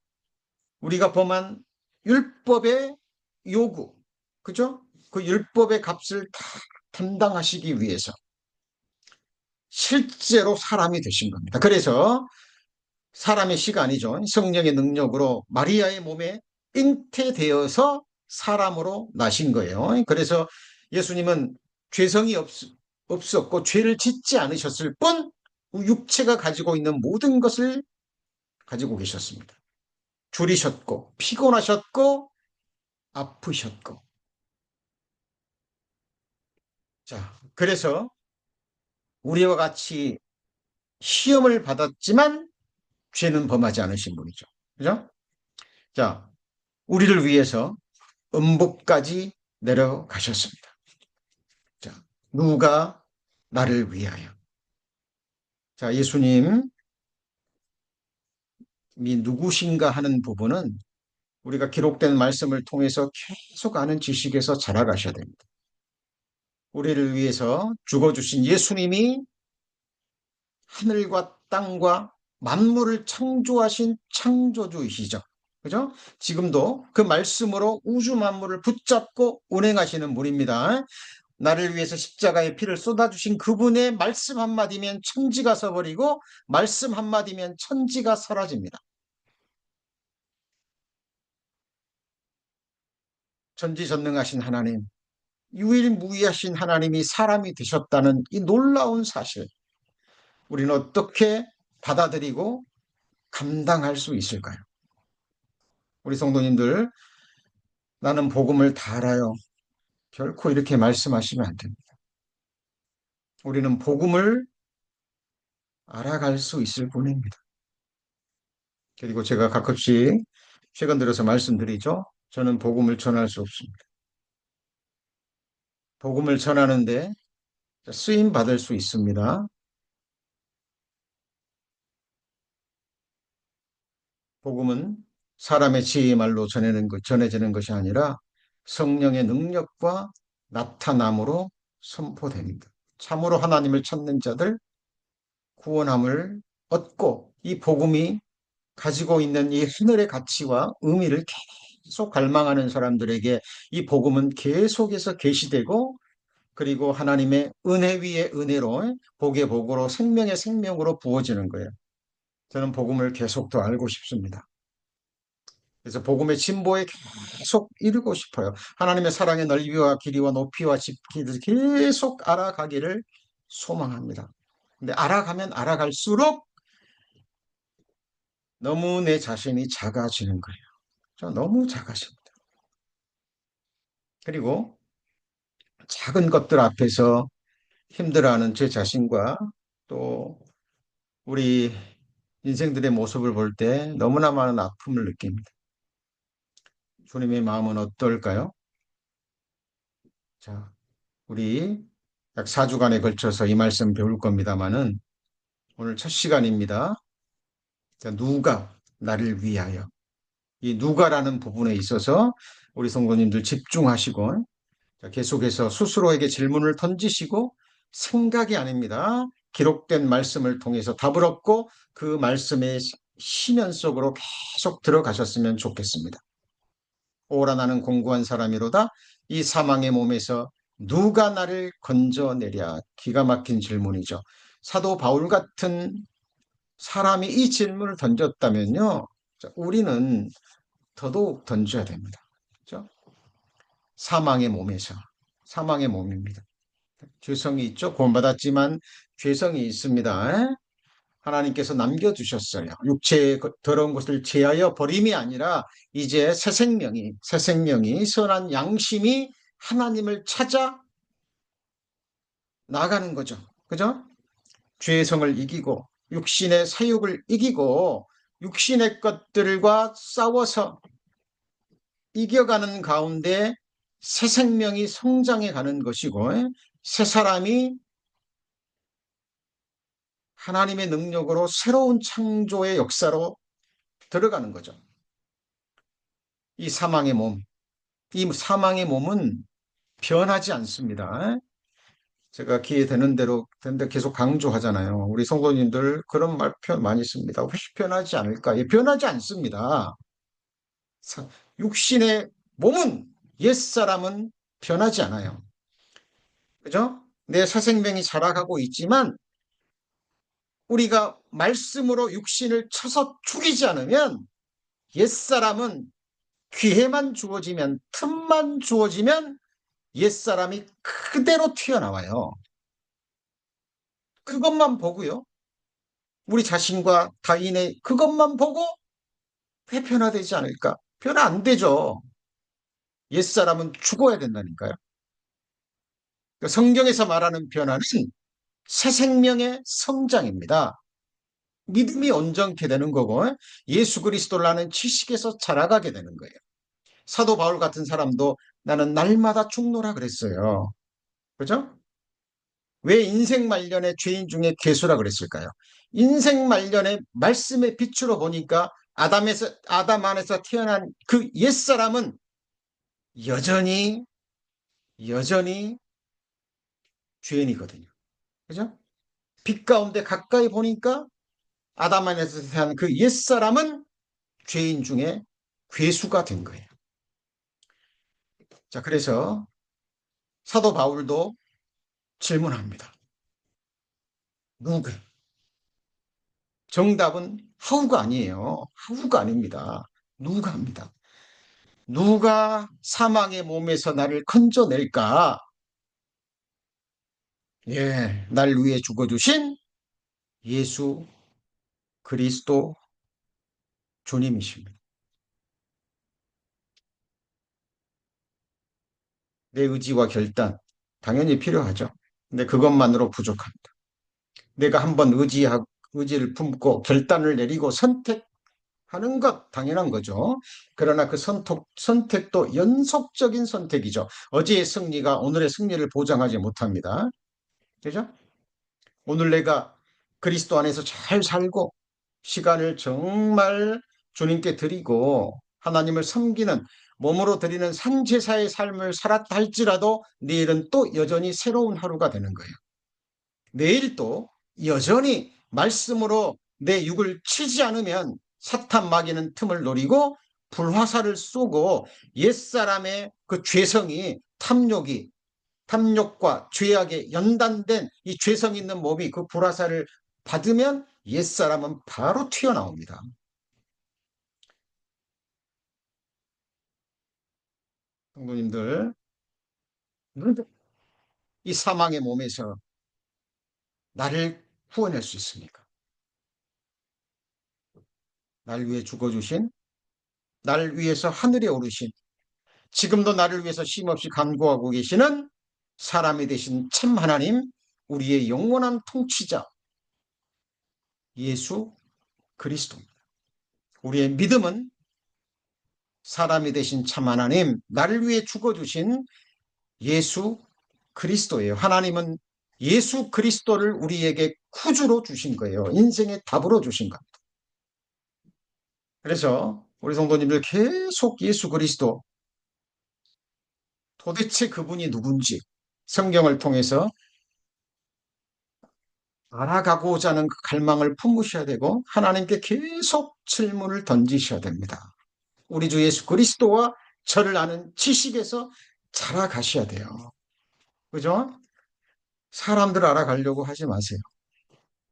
S1: 우리가 범한 율법의 요구, 그죠? 그 율법의 값을 다 담당하시기 위해서 실제로 사람이 되신 겁니다. 그래서 사람의 시간이죠. 성령의 능력으로 마리아의 몸에 잉태되어서 사람으로 나신 거예요. 그래서 예수님은 죄성이 없었고 죄를 짓지 않으셨을 뿐 육체가 가지고 있는 모든 것을 가지고 계셨습니다. 줄이셨고 피곤하셨고 아프셨고. 자, 그래서 우리와 같이 시험을 받았지만 죄는 범하지 않으신 분이죠. 그죠? 자, 우리를 위해서 음복까지 내려가셨습니다. 자, 누가 나를 위하여. 자, 예수님이 누구신가 하는 부분은 우리가 기록된 말씀을 통해서 계속 아는 지식에서 자라가셔야 됩니다. 우리를 위해서 죽어주신 예수님이 하늘과 땅과 만물을 창조하신 창조주이시죠. 그죠? 지금도 그 말씀으로 우주 만물을 붙잡고 운행하시는 분입니다. 나를 위해서 십자가의 피를 쏟아주신 그분의 말씀 한마디면 천지가 서버리고 말씀 한마디면 천지가 사라집니다. 전지전능하신 하나님, 유일무이하신 하나님이 사람이 되셨다는 이 놀라운 사실, 우리는 어떻게 받아들이고 감당할 수 있을까요? 우리 성도님들, 나는 복음을 다 알아요. 결코 이렇게 말씀하시면 안 됩니다. 우리는 복음을 알아갈 수 있을 뿐입니다. 그리고 제가 가끔씩 최근 들어서 말씀드리죠. 저는 복음을 전할 수 없습니다. 복음을 전하는데 쓰임 받을 수 있습니다. 복음은 사람의 지혜의 말로 전해지는 것이 아니라 성령의 능력과 나타남으로 선포됩니다. 참으로 하나님을 찾는 자들 구원함을 얻고 이 복음이 가지고 있는 이 하늘의 가치와 의미를 계속 갈망하는 사람들에게 이 복음은 계속해서 계시되고 그리고 하나님의 은혜 위에 은혜로 복의 복으로 생명의 생명으로 부어지는 거예요. 저는 복음을 계속 더 알고 싶습니다. 그래서 복음의 진보에 계속 이르고 싶어요. 하나님의 사랑의 넓이와 길이와 높이와 깊이를 계속 알아가기를 소망합니다. 근데 알아가면 알아갈수록 너무 내 자신이 작아지는 거예요. 저 너무 작아집니다. 그리고 작은 것들 앞에서 힘들어하는 제 자신과 또 우리 인생들의 모습을 볼 때 너무나 많은 아픔을 느낍니다. 주님의 마음은 어떨까요? 자, 우리 약 4주간에 걸쳐서 이 말씀 배울 겁니다만은 오늘 첫 시간입니다. 자, 누가 나를 위하여. 이 누가라는 부분에 있어서 우리 성도님들 집중하시고 자, 계속해서 스스로에게 질문을 던지시고 생각이 아닙니다. 기록된 말씀을 통해서 답을 얻고 그 말씀의 심연 속으로 계속 들어가셨으면 좋겠습니다. 오라 나는 공고한 사람이로다. 이 사망의 몸에서 누가 나를 건져내랴. 기가 막힌 질문이죠. 사도 바울 같은 사람이 이 질문을 던졌다면요. 우리는 더더욱 던져야 됩니다. 그렇죠? 사망의 몸에서. 사망의 몸입니다. 죄성이 있죠. 구원받았지만 죄성이 있습니다. 하나님께서 남겨두셨어요. 육체의 더러운 것을 제하여 버림이 아니라 이제 새 생명이 선한 양심이 하나님을 찾아 나가는 거죠. 그죠? 죄성을 이기고 육신의 사욕을 이기고 육신의 것들과 싸워서 이겨가는 가운데 새 생명이 성장해 가는 것이고, 새 사람이 하나님의 능력으로 새로운 창조의 역사로 들어가는 거죠. 이 사망의 몸, 이 사망의 몸은 변하지 않습니다. 제가 기회 되는 대로 된데 계속 강조하잖아요. 우리 성도님들 그런 말 표현 많이 씁니다. 왜 변하지 않을까? 예, 변하지 않습니다. 육신의 몸은, 옛사람은 변하지 않아요. 그죠? 내 새 생명이 자라가고 있지만 우리가 말씀으로 육신을 쳐서 죽이지 않으면 옛사람은, 기회만 주어지면, 틈만 주어지면 옛사람이 그대로 튀어나와요. 그것만 보고요. 우리 자신과 타인의 그것만 보고 왜 변화되지 않을까? 변화 안 되죠. 옛사람은 죽어야 된다니까요. 그러니까 성경에서 말하는 변화는 새 생명의 성장입니다. 믿음이 온전케 되는 거고 예수 그리스도를 아는 지식에서 자라가게 되는 거예요. 사도 바울 같은 사람도 나는 날마다 죽노라 그랬어요. 그죠? 왜 인생 말년에 죄인 중에 괴수라 그랬을까요? 인생 말년에 말씀의 빛으로 보니까 아담 안에서 태어난 그 옛사람은 여전히, 여전히 죄인이거든요. 그죠? 빛 가운데 가까이 보니까 아담 안에서 태어난 그 옛사람은 죄인 중에 괴수가 된 거예요. 자, 그래서 사도 바울도 질문합니다. 누가? 정답은 하우가 아니에요. 하우가 아닙니다. 누가 합니다. 누가 사망의 몸에서 나를 건져낼까? 예, 날 위해 죽어주신 예수 그리스도 주님이십니다. 내 의지와 결단, 당연히 필요하죠. 근데 그것만으로 부족합니다. 내가 한번 의지를 품고 결단을 내리고 선택하는 것 당연한 거죠. 그러나 그 선택도 연속적인 선택이죠. 어제의 승리가 오늘의 승리를 보장하지 못합니다. 그죠? 오늘 내가 그리스도 안에서 잘 살고 시간을 정말 주님께 드리고 하나님을 섬기는 몸으로 드리는 산제사의 삶을 살았다 할지라도 내일은 또 여전히 새로운 하루가 되는 거예요. 내일 또 여전히 말씀으로 내 육을 치지 않으면 사탄 마귀는 틈을 노리고 불화살을 쏘고 옛사람의 그 죄성이 탐욕과 죄악에 연단된 이 죄성 있는 몸이 그 불화살을 받으면 옛사람은 바로 튀어나옵니다. 성도님들, 이 사망의 몸에서 나를 구원할 수 있습니까? 날 위해 죽어주신, 나를 위해서 하늘에 오르신, 지금도 나를 위해서 쉼없이 간구하고 계시는 사람이 되신 참 하나님, 우리의 영원한 통치자 예수 그리스도입니다. 우리의 믿음은 사람이 되신 참 하나님, 나를 위해 죽어주신 예수 그리스도예요. 하나님은 예수 그리스도를 우리에게 구주로 주신 거예요. 인생의 답으로 주신 겁니다. 그래서 우리 성도님들 계속 예수 그리스도, 도대체 그분이 누군지 성경을 통해서 알아가고자 하는 그 갈망을 품으셔야 되고 하나님께 계속 질문을 던지셔야 됩니다. 우리 주 예수 그리스도와 저를 아는 지식에서 자라가셔야 돼요. 그죠? 사람들 알아가려고 하지 마세요.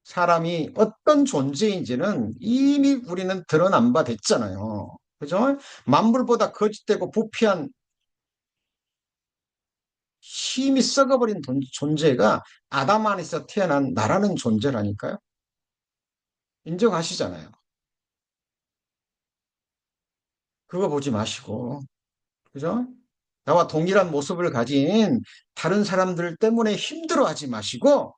S1: 사람이 어떤 존재인지는 이미 우리는 드러난 바 됐잖아요. 그죠? 만물보다 거짓되고 부패한 힘이 썩어버린 존재가 아담 안에서 태어난 나라는 존재라니까요. 인정하시잖아요. 그거 보지 마시고, 그죠? 나와 동일한 모습을 가진 다른 사람들 때문에 힘들어하지 마시고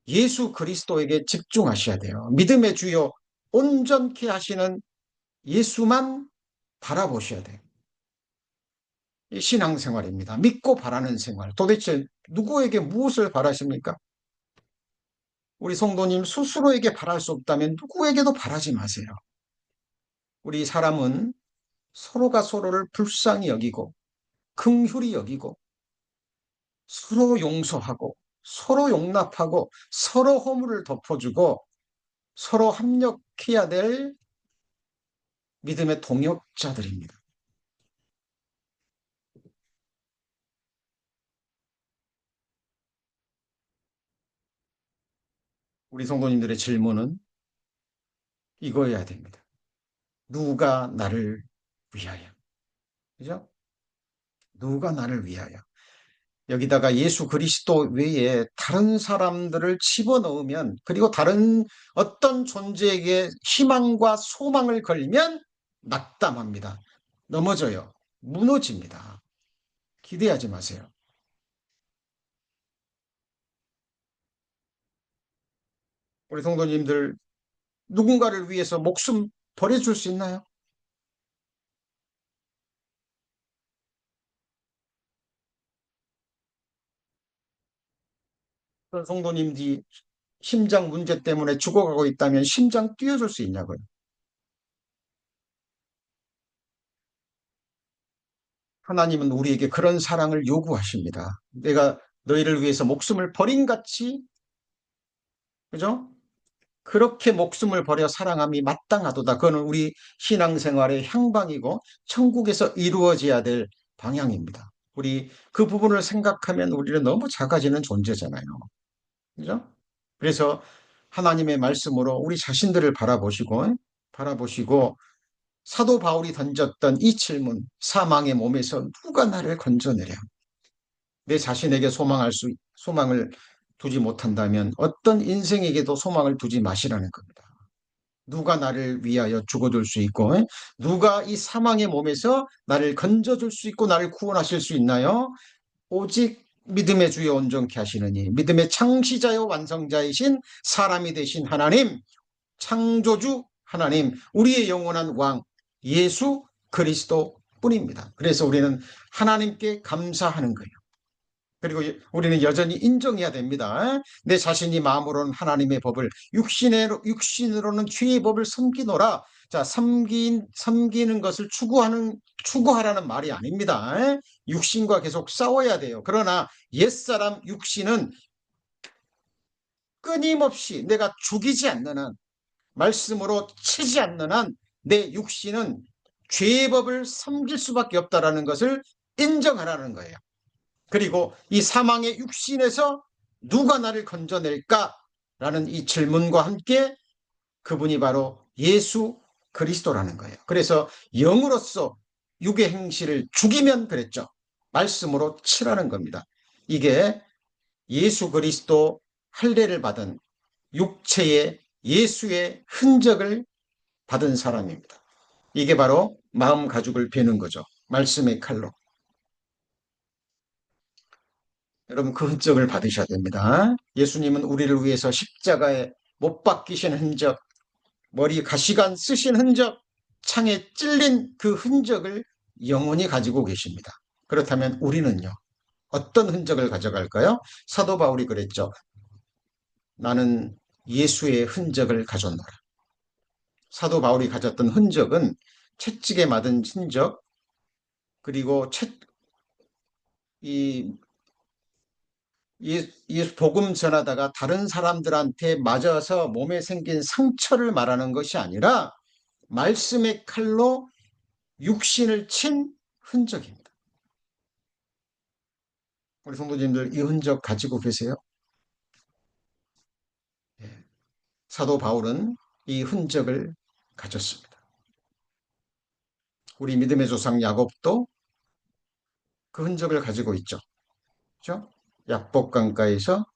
S1: 예수 그리스도에게 집중하셔야 돼요. 믿음의 주요 온전케 하시는 예수만 바라보셔야 돼요. 이 신앙생활입니다. 믿고 바라는 생활. 도대체 누구에게 무엇을 바라십니까? 우리 성도님 스스로에게 바랄 수 없다면 누구에게도 바라지 마세요. 우리 사람은 서로가 서로를 불쌍히 여기고 긍휼히 여기고 서로 용서하고 서로 용납하고 서로 허물을 덮어주고 서로 합력해야 될 믿음의 동역자들입니다. 우리 성도님들의 질문은 이거여야 됩니다. 누가 나를 위하여? 그죠? 누가 나를 위하여? 여기다가 예수 그리스도 외에 다른 사람들을 집어넣으면, 그리고 다른 어떤 존재에게 희망과 소망을 걸면 낙담합니다. 넘어져요. 무너집니다. 기대하지 마세요. 우리 성도님들 누군가를 위해서 목숨 버려줄 수 있나요? 그런 성도님들이 심장 문제 때문에 죽어가고 있다면 심장 뛰어줄 수 있냐고요. 하나님은 우리에게 그런 사랑을 요구하십니다. 내가 너희를 위해서 목숨을 버린 같이, 그죠? 그렇게 목숨을 버려 사랑함이 마땅하도다. 그거는 우리 신앙생활의 향방이고 천국에서 이루어져야 될 방향입니다. 우리 그 부분을 생각하면 우리는 너무 작아지는 존재잖아요. 그죠? 그래서 하나님의 말씀으로 우리 자신들을 바라보시고 사도 바울이 던졌던 이 질문, 사망의 몸에서 누가 나를 건져내랴? 내 자신에게 소망을 두지 못한다면 어떤 인생에게도 소망을 두지 마시라는 겁니다. 누가 나를 위하여 죽어줄 수 있고, 누가 이 사망의 몸에서 나를 건져줄 수 있고 나를 구원하실 수 있나요? 오직 믿음의 주여 온전케 하시느니 믿음의 창시자요 완성자이신 사람이 되신 하나님, 창조주 하나님, 우리의 영원한 왕 예수 그리스도 뿐입니다. 그래서 우리는 하나님께 감사하는 거예요. 그리고 우리는 여전히 인정해야 됩니다. 내 자신이 마음으로는 하나님의 법을, 육신으로는 죄의 법을 섬기노라. 자, 섬기는 것을 추구하라는 말이 아닙니다. 육신과 계속 싸워야 돼요. 그러나 옛사람 육신은 끊임없이 내가 죽이지 않는 한, 말씀으로 치지 않는 한, 내 육신은 죄의 법을 섬길 수밖에 없다라는 것을 인정하라는 거예요. 그리고 이 사망의 육신에서 누가 나를 건져낼까라는 이 질문과 함께 그분이 바로 예수 그리스도라는 거예요. 그래서 영으로서 육의 행실을 죽이면 그랬죠. 말씀으로 치라는 겁니다. 이게 예수 그리스도 할례를 받은 육체의 예수의 흔적을 받은 사람입니다. 이게 바로 마음 가죽을 베는 거죠. 말씀의 칼로. 여러분 그 흔적을 받으셔야 됩니다. 예수님은 우리를 위해서 십자가에 못 박히신 흔적, 머리 가시관 쓰신 흔적, 창에 찔린 그 흔적을 영원히 가지고 계십니다. 그렇다면 우리는요, 어떤 흔적을 가져갈까요? 사도 바울이 그랬죠. 나는 예수의 흔적을 가졌노라. 사도 바울이 가졌던 흔적은 채찍에 맞은 흔적, 그리고 이 복음 전하다가 다른 사람들한테 맞아서 몸에 생긴 상처를 말하는 것이 아니라 말씀의 칼로 육신을 친 흔적입니다. 우리 성도님들 이 흔적 가지고 계세요? 예. 사도 바울은 이 흔적을 가졌습니다. 우리 믿음의 조상 야곱도 그 흔적을 가지고 있죠. 그렇죠? 약복강가에서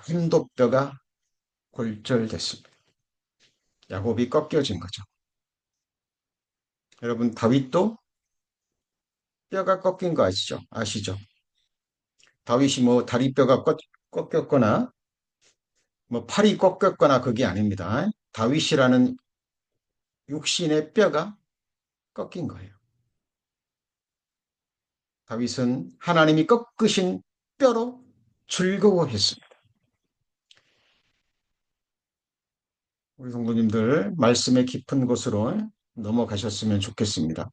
S1: 혼독뼈가 골절됐습니다. 야곱이 꺾여진 거죠. 여러분 다윗도 뼈가 꺾인 거 아시죠? 다윗이 뭐 다리뼈가 꺾였거나 뭐 팔이 꺾였거나 그게 아닙니다. 다윗이라는 육신의 뼈가 꺾인 거예요. 다윗은 하나님이 꺾으신 뼈로 즐거워했습니다. 우리 성도님들 말씀의 깊은 곳으로 넘어가셨으면 좋겠습니다.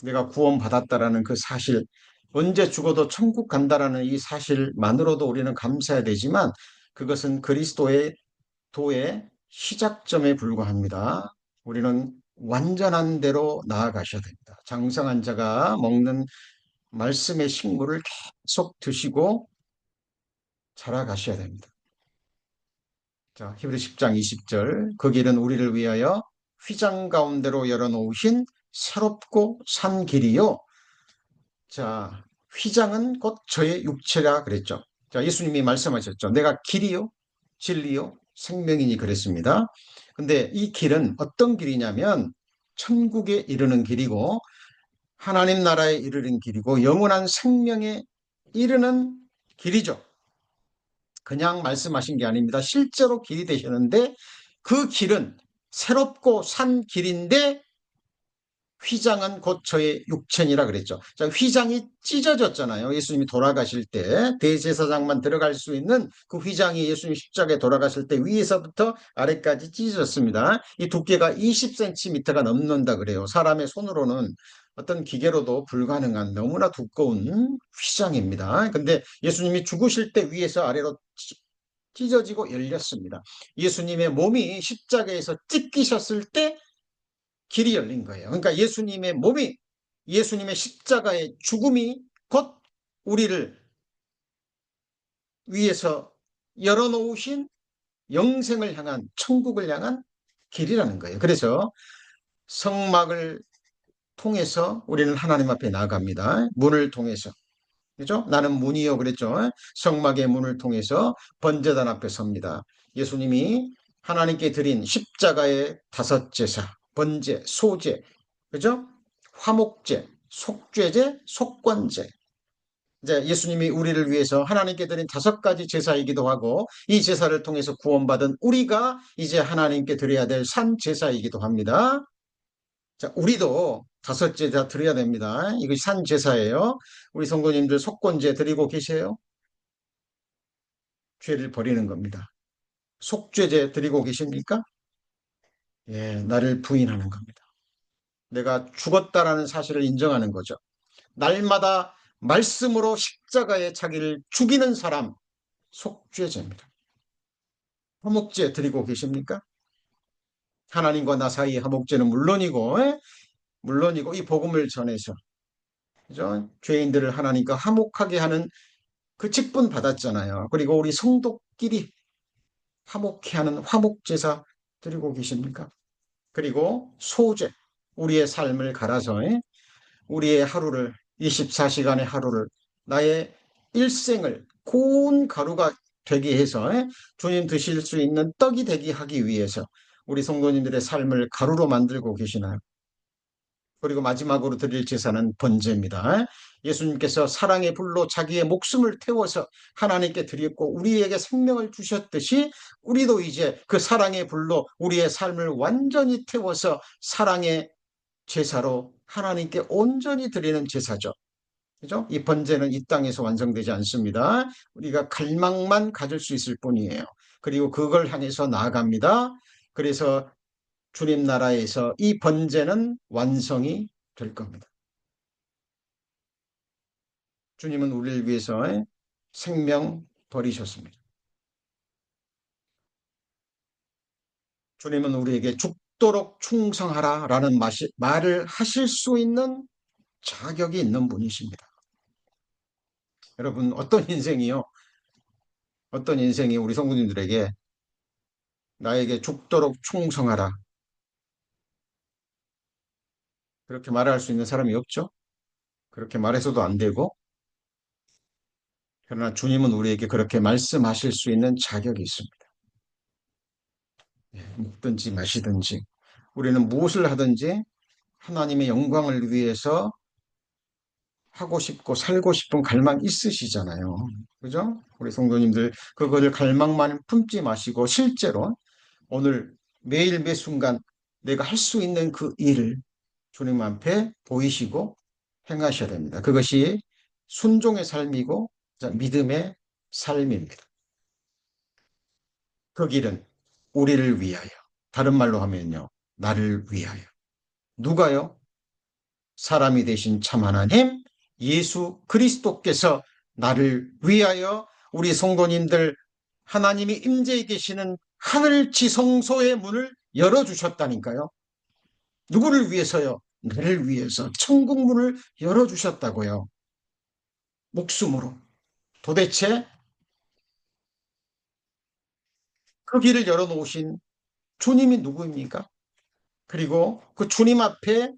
S1: 내가 구원받았다라는 그 사실, 언제 죽어도 천국 간다라는 이 사실만으로도 우리는 감사해야 되지만 그것은 그리스도의 도의 시작점에 불과합니다. 우리는 완전한 대로 나아가셔야 됩니다. 장성한 자가 먹는 말씀의 식물을 계속 드시고 자라가셔야 됩니다. 자, 히브리 10장 20절. 그 길은 우리를 위하여 휘장 가운데로 열어놓으신 새롭고 산 길이요. 자, 휘장은 곧 저의 육체라 그랬죠. 자, 예수님이 말씀하셨죠. 내가 길이요, 진리요, 생명이니 그랬습니다. 근데 이 길은 어떤 길이냐면 천국에 이르는 길이고 하나님 나라에 이르는 길이고 영원한 생명에 이르는 길이죠. 그냥 말씀하신 게 아닙니다. 실제로 길이 되셨는데 그 길은 새롭고 산 길인데 휘장은 곧 저의 육체니라 그랬죠. 자, 휘장이 찢어졌잖아요. 예수님이 돌아가실 때 대제사장만 들어갈 수 있는 그 휘장이 예수님 십자가에 돌아가실 때 위에서부터 아래까지 찢어졌습니다. 이 두께가 20cm가 넘는다 그래요. 사람의 손으로는 어떤 기계로도 불가능한 너무나 두꺼운 휘장입니다. 근데 예수님이 죽으실 때 위에서 아래로 찢어지고 열렸습니다. 예수님의 몸이 십자가에서 찢기셨을 때 길이 열린 거예요. 그러니까 예수님의 몸이, 예수님의 십자가의 죽음이 곧 우리를 위해서 열어놓으신 영생을 향한, 천국을 향한 길이라는 거예요. 그래서 성막을 통해서 우리는 하나님 앞에 나아갑니다. 문을 통해서. 그죠? 나는 문이요 그랬죠. 성막의 문을 통해서 번제단 앞에 섭니다. 예수님이 하나님께 드린 십자가의 다섯 제사, 번제, 소제, 그죠? 화목제, 속죄제, 속건제. 이제 예수님이 우리를 위해서 하나님께 드린 다섯 가지 제사이기도 하고 이 제사를 통해서 구원받은 우리가 이제 하나님께 드려야 될 산 제사이기도 합니다. 자, 우리도 다섯 제사 드려야 됩니다. 이것이 산 제사예요. 우리 성도님들 속건제 드리고 계세요? 죄를 버리는 겁니다. 속죄제 드리고 계십니까? 예, 나를 부인하는 겁니다. 내가 죽었다라는 사실을 인정하는 거죠. 날마다 말씀으로 십자가에 자기를 죽이는 사람, 속죄제입니다. 화목제 드리고 계십니까? 하나님과 나 사이의 화목제는 물론이고, 물론이고 이 복음을 전해서 그죠? 죄인들을 하나님과 화목하게 하는 그 직분 받았잖아요. 그리고 우리 성도끼리 화목케 하는 화목제사 드리고 계십니까? 그리고 소제, 우리의 삶을 갈아서 우리의 하루를 24시간의 하루를 나의 일생을 고운 가루가 되게 해서 주님 드실 수 있는 떡이 되게 하기 위해서 우리 성도님들의 삶을 가루로 만들고 계시나요? 그리고 마지막으로 드릴 제사는 번제입니다. 예수님께서 사랑의 불로 자기의 목숨을 태워서 하나님께 드렸고 우리에게 생명을 주셨듯이 우리도 이제 그 사랑의 불로 우리의 삶을 완전히 태워서 사랑의 제사로 하나님께 온전히 드리는 제사죠. 그죠? 이 번제는 이 땅에서 완성되지 않습니다. 우리가 갈망만 가질 수 있을 뿐이에요. 그리고 그걸 향해서 나아갑니다. 그래서 주님 나라에서 이 번제는 완성이 될 겁니다. 주님은 우리를 위해서 생명 버리셨습니다. 주님은 우리에게 죽도록 충성하라라는 말을 하실 수 있는 자격이 있는 분이십니다. 여러분, 어떤 인생이 우리 성도님들에게 나에게 죽도록 충성하라 그렇게 말할 수 있는 사람이 없죠? 그렇게 말해서도 안 되고 그러나 주님은 우리에게 그렇게 말씀하실 수 있는 자격이 있습니다. 먹든지 마시든지 우리는 무엇을 하든지 하나님의 영광을 위해서 하고 싶고 살고 싶은 갈망 있으시잖아요. 그죠? 우리 성도님들 그거를 갈망만 품지 마시고 실제로 오늘 매일 매 순간 내가 할 수 있는 그 일을 주님 앞에 보이시고 행하셔야 됩니다. 그것이 순종의 삶이고 믿음의 삶입니다. 그 길은 우리를 위하여, 다른 말로 하면요, 나를 위하여. 누가요? 사람이 되신 참 하나님 예수 그리스도께서 나를 위하여 우리 성도님들 하나님이 임재해 계시는 하늘 지성소의 문을 열어주셨다니까요. 누구를 위해서요? 나를 위해서 천국 문을 열어주셨다고요. 목숨으로. 도대체 그 길을 열어놓으신 주님이 누구입니까? 그리고 그 주님 앞에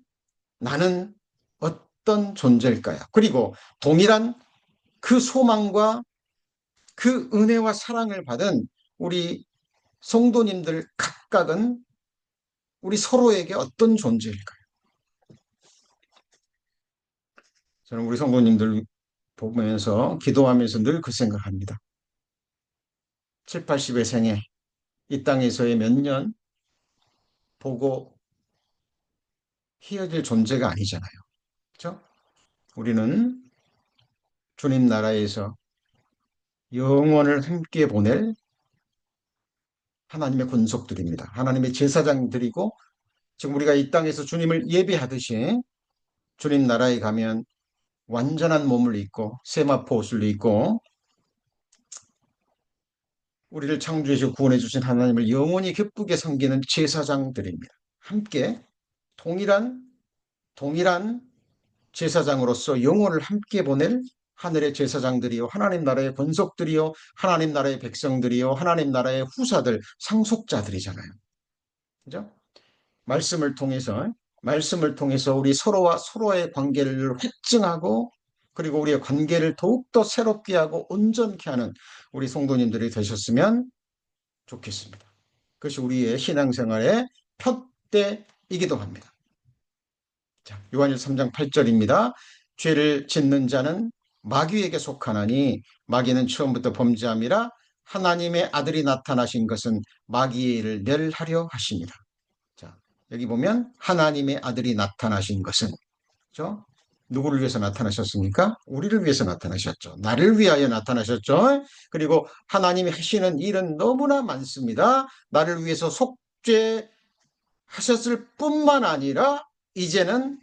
S1: 나는 어떤 존재일까요? 그리고 동일한 그 소망과 그 은혜와 사랑을 받은 우리 성도님들 각각은 우리 서로에게 어떤 존재일까요? 저는 우리 성도님들 보면서 기도하면서 늘 그 생각합니다. 7, 80의 생에 이 땅에서의 몇 년 보고 헤어질 존재가 아니잖아요. 그렇죠? 우리는 주님 나라에서 영원을 함께 보낼 하나님의 권속들입니다. 하나님의 제사장들이고 지금 우리가 이 땅에서 주님을 예배하듯이 주님 나라에 가면 완전한 몸을 입고 세마포 옷을 입고 우리를 창조해서 구원해 주신 하나님을 영원히 기쁘게 섬기는 제사장들입니다. 함께 동일한 제사장으로서 영혼을 함께 보낼 하늘의 제사장들이요 하나님 나라의 권속들이요 하나님 나라의 백성들이요 하나님 나라의 후사들 상속자들이잖아요. 그죠? 말씀을 통해서 우리 서로와 서로의 관계를 확증하고 그리고 우리의 관계를 더욱더 새롭게 하고 온전케 하는 우리 성도님들이 되셨으면 좋겠습니다. 그것이 우리의 신앙생활의 표대이기도 합니다. 자, 요한일 3장 8절입니다. 죄를 짓는 자는 마귀에게 속하나니 마귀는 처음부터 범죄함이라 하나님의 아들이 나타나신 것은 마귀의 일을 멸하려 하십니다. 자, 여기 보면 하나님의 아들이 나타나신 것은 그렇죠? 누구를 위해서 나타나셨습니까? 우리를 위해서 나타나셨죠. 나를 위하여 나타나셨죠. 그리고 하나님이 하시는 일은 너무나 많습니다. 나를 위해서 속죄하셨을 뿐만 아니라 이제는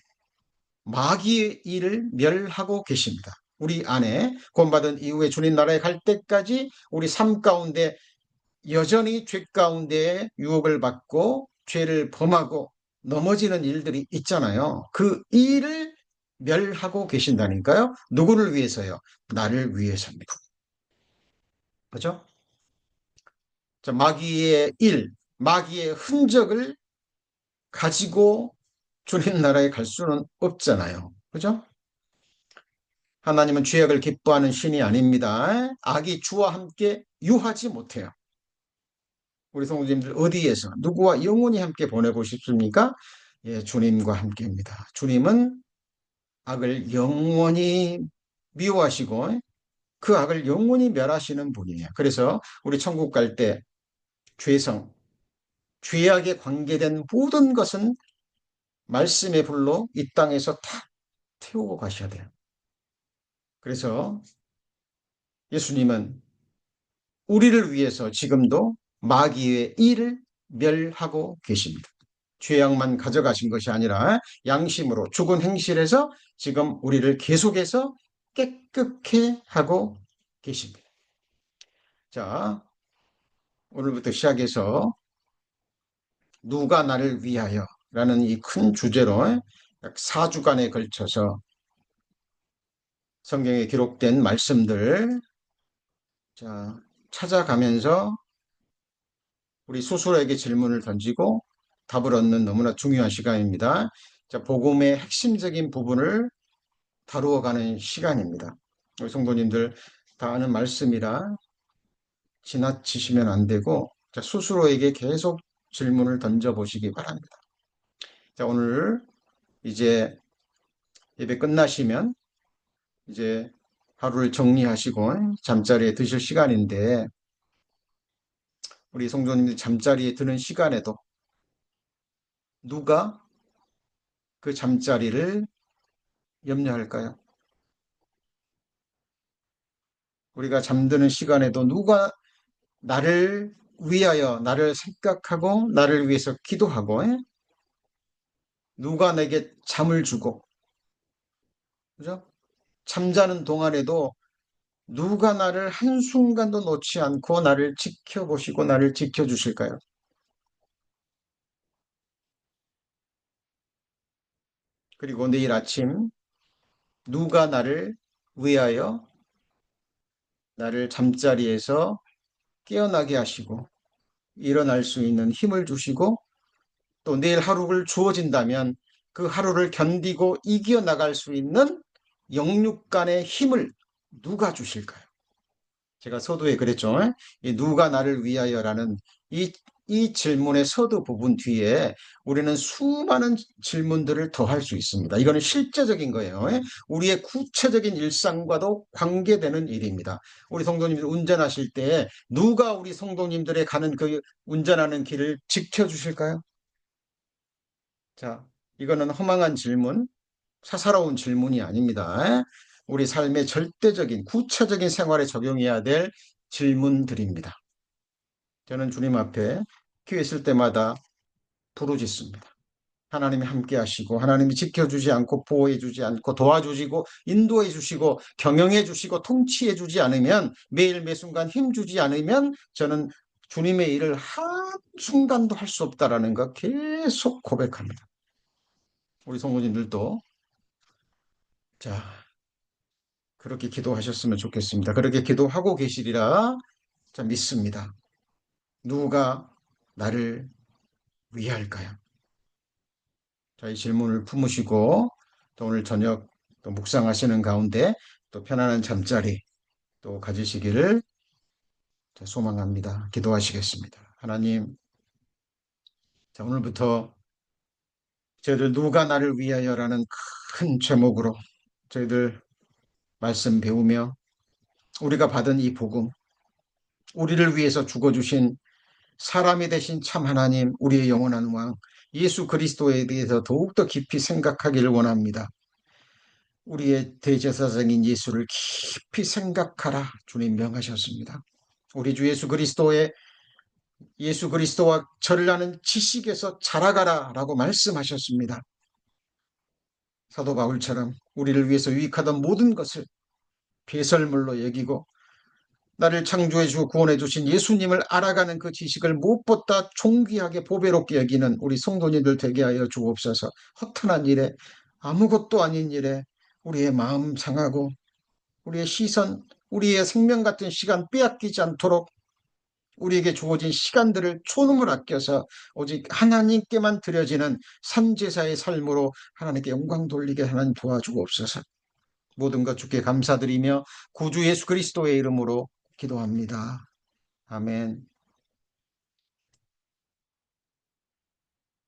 S1: 마귀의 일을 멸하고 계십니다. 우리 안에 구원받은 이후에 주님 나라에 갈 때까지 우리 삶 가운데 여전히 죄 가운데 유혹을 받고 죄를 범하고 넘어지는 일들이 있잖아요. 그 일을 멸하고 계신다니까요. 누구를 위해서요? 나를 위해서입니다. 그죠? 자, 마귀의 일, 마귀의 흔적을 가지고 주님 나라에 갈 수는 없잖아요. 그죠? 하나님은 죄악을 기뻐하는 신이 아닙니다. 악이 주와 함께 유하지 못해요. 우리 성도님들 어디에서 누구와 영원히 함께 보내고 싶습니까? 예, 주님과 함께입니다. 주님은 악을 영원히 미워하시고 그 악을 영원히 멸하시는 분이에요. 그래서 우리 천국 갈 때 죄성, 죄악에 관계된 모든 것은 말씀의 불로 이 땅에서 다 태우고 가셔야 돼요. 그래서 예수님은 우리를 위해서 지금도 마귀의 일을 멸하고 계십니다. 죄악만 가져가신 것이 아니라 양심으로 죽은 행실에서 지금 우리를 계속해서 깨끗게 하고 계십니다. 자, 오늘부터 시작해서 누가 나를 위하여 라는 이 큰 주제로 약 4주간에 걸쳐서 성경에 기록된 말씀들 자, 찾아가면서 우리 스스로에게 질문을 던지고 답을 얻는 너무나 중요한 시간입니다. 자, 복음의 핵심적인 부분을 다루어가는 시간입니다. 우리 성도님들 다 아는 말씀이라 지나치시면 안 되고 자, 스스로에게 계속 질문을 던져보시기 바랍니다. 자, 오늘 이제 예배 끝나시면 이제 하루를 정리하시고 잠자리에 드실 시간인데 우리 성도님들 잠자리에 드는 시간에도 누가 그 잠자리를 염려할까요? 우리가 잠드는 시간에도 누가 나를 위하여, 나를 생각하고, 나를 위해서 기도하고, 누가 내게 잠을 주고, 그죠? 잠자는 동안에도 누가 나를 한순간도 놓지 않고 나를 지켜보시고 나를 지켜주실까요? 그리고 내일 아침 누가 나를 위하여 나를 잠자리에서 깨어나게 하시고 일어날 수 있는 힘을 주시고 또 내일 하루를 주어진다면 그 하루를 견디고 이겨나갈 수 있는 영육간의 힘을 누가 주실까요? 제가 서두에 그랬죠. 이 누가 나를 위하여라는 이 질문의 서두 부분 뒤에 우리는 수많은 질문들을 더할 수 있습니다. 이거는 실제적인 거예요. 우리의 구체적인 일상과도 관계되는 일입니다. 우리 성도님들 운전하실 때 누가 우리 성도님들의 가는 그 운전하는 길을 지켜주실까요? 자, 이거는 허망한 질문, 사사로운 질문이 아닙니다. 우리 삶의 절대적인, 구체적인 생활에 적용해야 될 질문들입니다. 저는 주님 앞에 기회 있을 때마다 부르짖습니다. 하나님이 함께 하시고, 하나님이 지켜주지 않고, 보호해 주지 않고, 도와주시고, 인도해 주시고, 경영해 주시고, 통치해 주지 않으면, 매일 매순간 힘 주지 않으면, 저는 주님의 일을 한순간도 할 수 없다라는 거 계속 고백합니다. 우리 성도님들도, 자, 그렇게 기도하셨으면 좋겠습니다. 그렇게 기도하고 계시리라 자, 믿습니다. 누가 나를 위할까요? 자, 이 질문을 품으시고 또 오늘 저녁 또 묵상하시는 가운데 또 편안한 잠자리 또 가지시기를 소망합니다. 기도하시겠습니다. 하나님, 자, 오늘부터 저희들 누가 나를 위하여라는 큰 제목으로 저희들 말씀 배우며 우리가 받은 이 복음, 우리를 위해서 죽어주신 사람이 되신 참 하나님, 우리의 영원한 왕, 예수 그리스도에 대해서 더욱더 깊이 생각하기를 원합니다. 우리의 대제사장인 예수를 깊이 생각하라 주님 명하셨습니다. 우리 주 예수 그리스도와 저를 아는 지식에서 자라가라 라고 말씀하셨습니다. 사도 바울처럼 우리를 위해서 유익하던 모든 것을 배설물로 여기고 나를 창조해 주고 구원해 주신 예수님을 알아가는 그 지식을 무엇보다 존귀하게 보배롭게 여기는 우리 성도님들 되게 하여 주옵소서. 허탄한 일에 아무것도 아닌 일에 우리의 마음 상하고 우리의 시선, 우리의 생명 같은 시간 빼앗기지 않도록 우리에게 주어진 시간들을 초능을 아껴서 오직 하나님께만 드려지는 산제사의 삶으로 하나님께 영광 돌리게 하나님 도와주옵소서. 모든 것 주께 감사드리며 구주 예수 그리스도의 이름으로 기도합니다. 아멘.